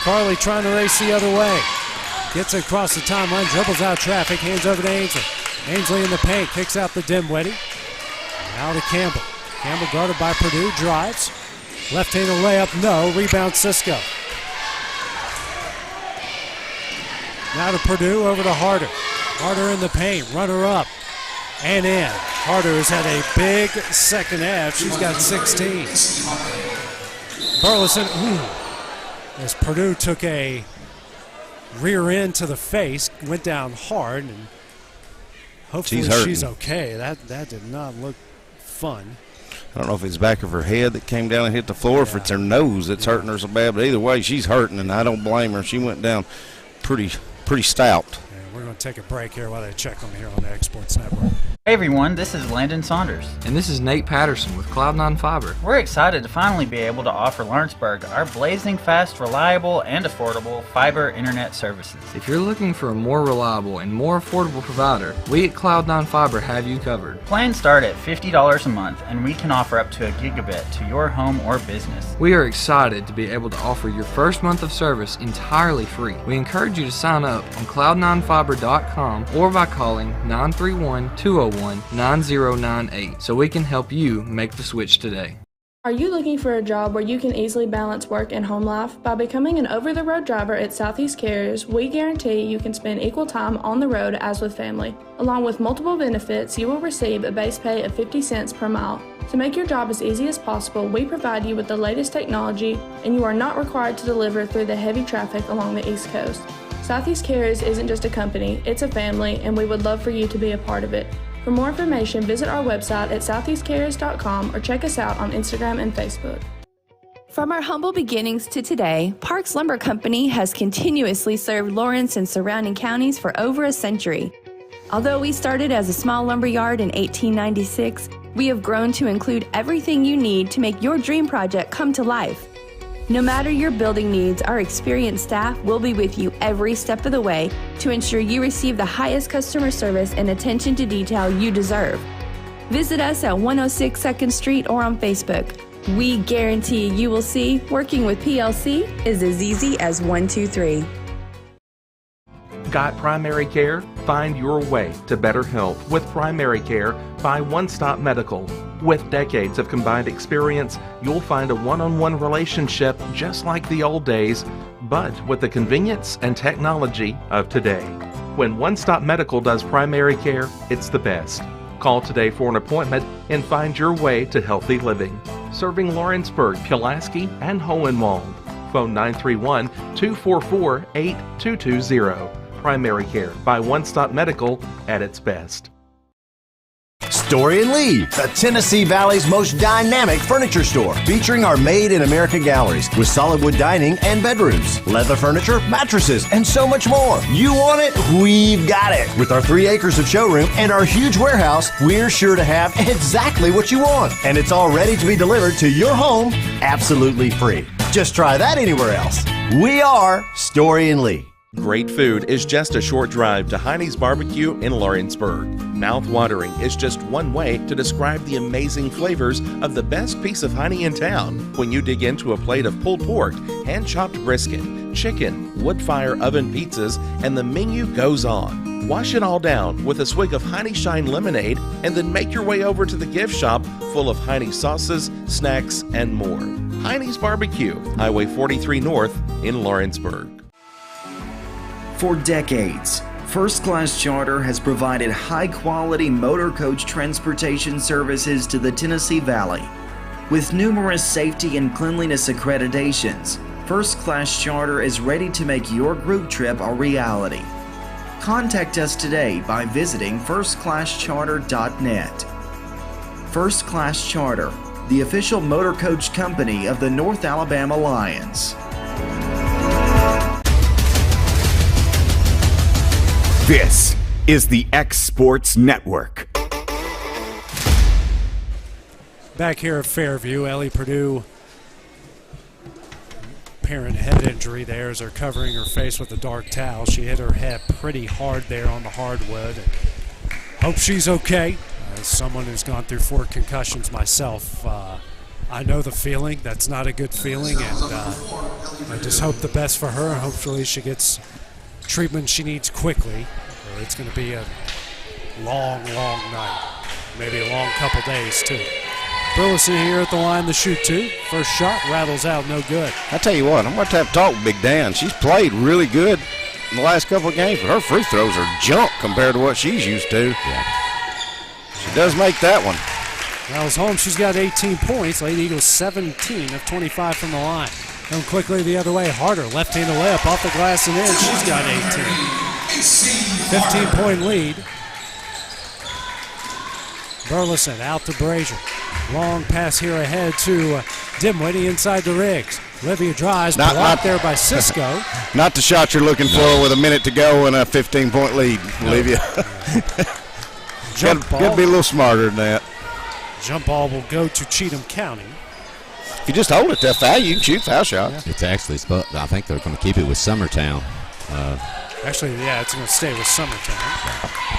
Carly trying to race the other way. Gets it across the timeline, dribbles out traffic, hands over to Ainsley. Ainsley in the paint, kicks out the Dimwitty. Now to Campbell. Campbell guarded by Purdue, drives. Left-handed layup, no. Rebound Cisco. Now to Purdue, over to Harder. Harder in the paint, runner up and in. Harder has had a big second half. She's got 16. Burleson, as Purdue took a rear end to the face, went down hard, and hopefully she's okay. That did not look fun. I don't know if it's the back of her head that came down and hit the floor, or if it's her nose that's hurting her so bad. But either way, she's hurting, and I don't blame her. She went down pretty stout. And we're going to take a break here while they check them here on the Exports Network. Hey everyone, this is Landon Saunders. And this is Nate Patterson with Cloud9 Fiber. We're excited to finally be able to offer Lawrenceburg our blazing fast, reliable, and affordable fiber internet services. If you're looking for a more reliable and more affordable provider, we at Cloud9 Fiber have you covered. Plans start at $50 a month, and we can offer up to a gigabit to your home or business. We are excited to be able to offer your first month of service entirely free. We encourage you to sign up on cloud9fiber.com or by calling 931-201-9098 so we can help you make the switch today. Are you looking for a job where you can easily balance work and home life? By becoming an over-the-road driver at Southeast Carriers, we guarantee you can spend equal time on the road as with family. Along with multiple benefits, you will receive a base pay of 50 cents per mile. To make your job as easy as possible, we provide you with the latest technology, and you are not required to deliver through the heavy traffic along the East Coast. Southeast Carriers isn't just a company, it's a family, and we would love for you to be a part of it. For more information, visit our website at southeastcarriers.com or check us out on Instagram and Facebook. From our humble beginnings to today, Parks Lumber Company has continuously served Lawrence and surrounding counties for over a century. Although we started as a small lumber yard in 1896, we have grown to include everything you need to make your dream project come to life. No matter your building needs, our experienced staff will be with you every step of the way to ensure you receive the highest customer service and attention to detail you deserve. Visit us at 106 2nd Street or on Facebook. We guarantee you will see working with PLC is as easy as 1, 2, 3. Got primary care? Find your way to better health with primary care by One Stop Medical. With decades of combined experience, you'll find a one-on-one relationship just like the old days, but with the convenience and technology of today. When One Stop Medical does primary care, it's the best. Call today for an appointment and find your way to healthy living. Serving Lawrenceburg, Pulaski, and Hohenwald. Phone 931-244-8220. Primary care by One Stop Medical at its best. Story and Lee, the Tennessee Valley's most dynamic furniture store, featuring our Made in America galleries with solid wood dining and bedrooms, leather furniture, mattresses, and so much more. You want it? We've got it. With our 3 acres of showroom and our huge warehouse, we're sure to have exactly what you want. And it's all ready to be delivered to your home absolutely free. Just try that anywhere else. We are Story and Lee. Great food is just a short drive to Heine's Barbecue in Lawrenceburg. Mouth-watering is just one way to describe the amazing flavors of the best piece of Heine in town when you dig into a plate of pulled pork, hand-chopped brisket, chicken, wood-fire oven pizzas, and the menu goes on. Wash it all down with a swig of Heine Shine lemonade and then make your way over to the gift shop full of Heine sauces, snacks, and more. Heine's Barbecue, Highway 43 North in Lawrenceburg. For decades, First Class Charter has provided high-quality motor coach transportation services to the Tennessee Valley. With numerous safety and cleanliness accreditations, First Class Charter is ready to make your group trip a reality. Contact us today by visiting firstclasscharter.net. First Class Charter, the official motor coach company of the North Alabama Lions. This is the X Sports Network. Back here at Fairview, Ellie Purdue apparent head injury there as they're covering her face with a dark towel. She hit her head pretty hard there on the hardwood. And hope she's okay. As someone who's gone through 4 concussions myself, I know the feeling. That's not a good feeling, and I just hope the best for her. Hopefully she gets treatment she needs quickly, or it's going to be a long, long night. Maybe a long couple days, too. Burleson here at the line to shoot 2. First shot rattles out, no good. I tell you what, I'm going to have to talk with Big Dan. She's played really good in the last couple of games, but her free throws are junk compared to what she's used to. Yeah. She does make that one. Rattles home, she's got 18 points. Lady Eagles 17 of 25 from the line. Come quickly the other way, Harder, left-handed layup off the glass and in. She's got 18. 15-point lead. Burleson out to Brazier. Long pass here ahead to Dimwitty inside to Riggs. Olivia drives, blocked there by Cisco. Not the shot you're looking for with a minute to go and a 15-point lead, Olivia. Got to be a little smarter than that. Jump ball will go to Cheatham County. If you just hold it to foul, you can shoot foul shots. It's actually, I think they're going to keep it with Summertown. Actually, yeah, it's going to stay with Summertown.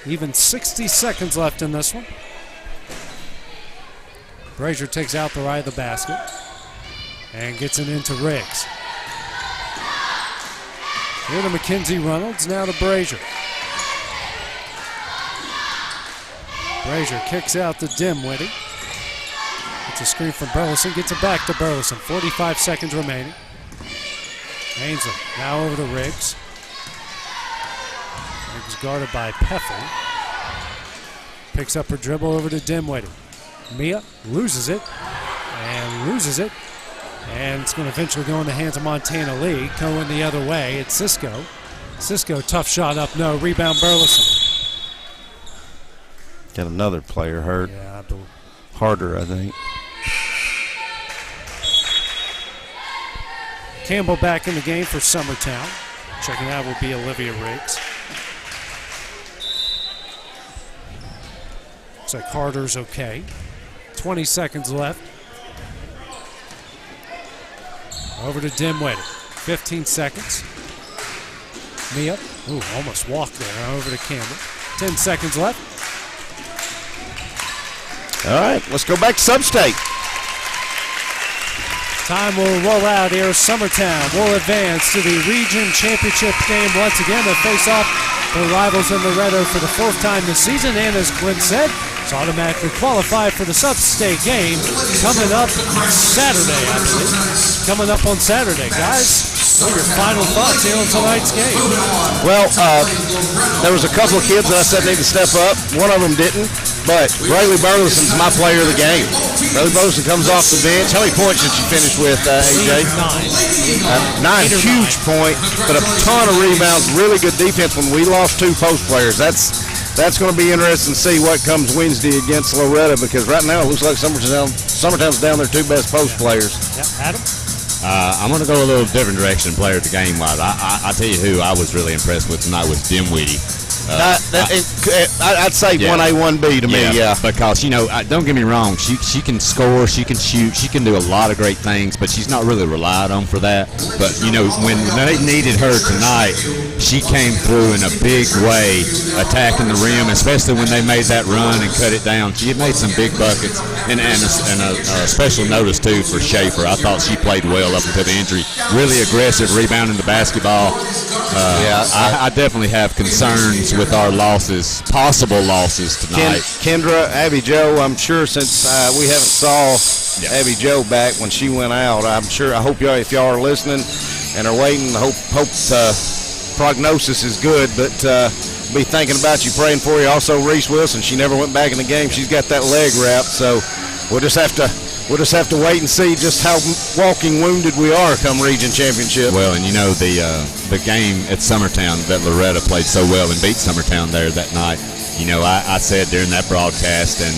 Even 60 seconds left in this one. Brazier takes out the right of the basket and gets it into Riggs. Here to Mackenzie Reynolds, now to Brazier. Brazier kicks out to Dimwitty. It's a screen from Burleson, gets it back to Burleson. 45 seconds remaining. Ainsley now over to Riggs. Riggs guarded by Peffel. Picks up her dribble over to Dimwitty. Mia loses it. And it's going to eventually go in the hands of Montana Lee. Going the other way, it's Cisco. Cisco, tough shot up, no. Rebound Burleson. Got another player hurt. Yeah, Harder, I think. Campbell back in the game for Summertown. Checking out will be Olivia Riggs. Looks like Carter's okay. 20 seconds left. Over to Dimwitty. 15 seconds. Mia. Ooh, almost walked there. Over to Campbell. 10 seconds left. All right, let's go back to Substate. Time will roll out here. Summertown will advance to the region championship game once again. They face off their rivals in Loretto for the 4th time this season. And as Clint said, it's automatically qualified for the Substate game coming up Saturday, I believe. Coming up on Saturday, guys. What are your final thoughts here on tonight's game? Well, there was a couple of kids that I said need to step up. One of them didn't, but Rayleigh Burleson's my player of the game. Rayleigh Burleson comes off the bench. How many points did she finish with, AJ? 9. Huge point, but a ton of rebounds. Really good defense when we lost 2 post players. That's going to be interesting to see what comes Wednesday against Loretto, because right now it looks like Summertown's down their 2 best post players. Yeah, Adam? I'm going to go a little different direction player of the game wise. I tell you who I was really impressed with tonight was Dimwitty. I'd say 1A, 1B to me, yeah. Because, don't get me wrong, she can score, she can shoot, she can do a lot of great things, but she's not really relied on for that. But, when they needed her tonight, she came through in a big way, attacking the rim, especially when they made that run and cut it down. She had made some big buckets, and a special notice, too, for Schaefer. I thought she played well up until the injury. Really aggressive rebounding the basketball. I definitely have concerns with our possible losses tonight. Kendra, Abby Jo, I'm sure since we haven't saw Abby Jo back when she went out, I hope y'all, if y'all are listening and are waiting, hope prognosis is good, but be thinking about you, praying for you. Also, Reese Wilson, she never went back in the game. She's got that leg wrapped, so we'll just have to wait and see just how walking wounded we are come region championship. Well, and the game at Summertown that Loretto played so well and beat Summertown there that night. I said during that broadcast and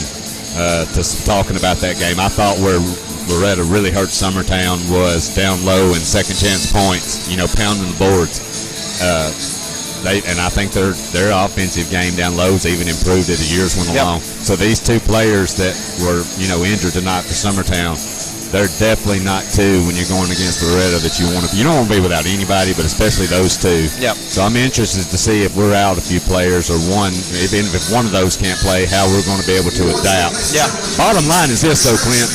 talking about that game, I thought where Loretto really hurt Summertown was down low and second chance points. Pounding the boards. And I think their offensive game down low has even improved as the years went along. So these 2 players that were injured tonight for Summertown, they're definitely not two when you're going against Loretta that you don't want to be without anybody, but especially those two. Yep. So I'm interested to see if we're out a few players or even if one of those can't play, how we're going to be able to adapt. Yeah. Bottom line is this, though, Clint.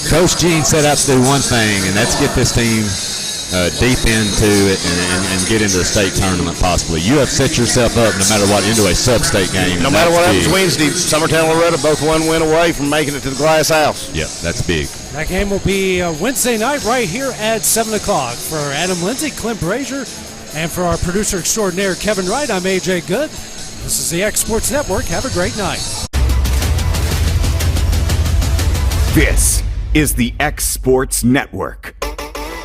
Coach Gene set out to do one thing, and that's get this team deep into it and get into the state tournament possibly. You have set yourself up, no matter what, into a sub-state game. No matter what happens Wednesday, Summertown and Loretta both one win away from making it to the Glass House. Yeah, that's big. That game will be Wednesday night right here at 7 o'clock. For Adam Lindsay, Clint Brazier, and for our producer extraordinaire, Kevin Wright, I'm AJ Good. This is the X Sports Network. Have a great night. This is the X Sports Network.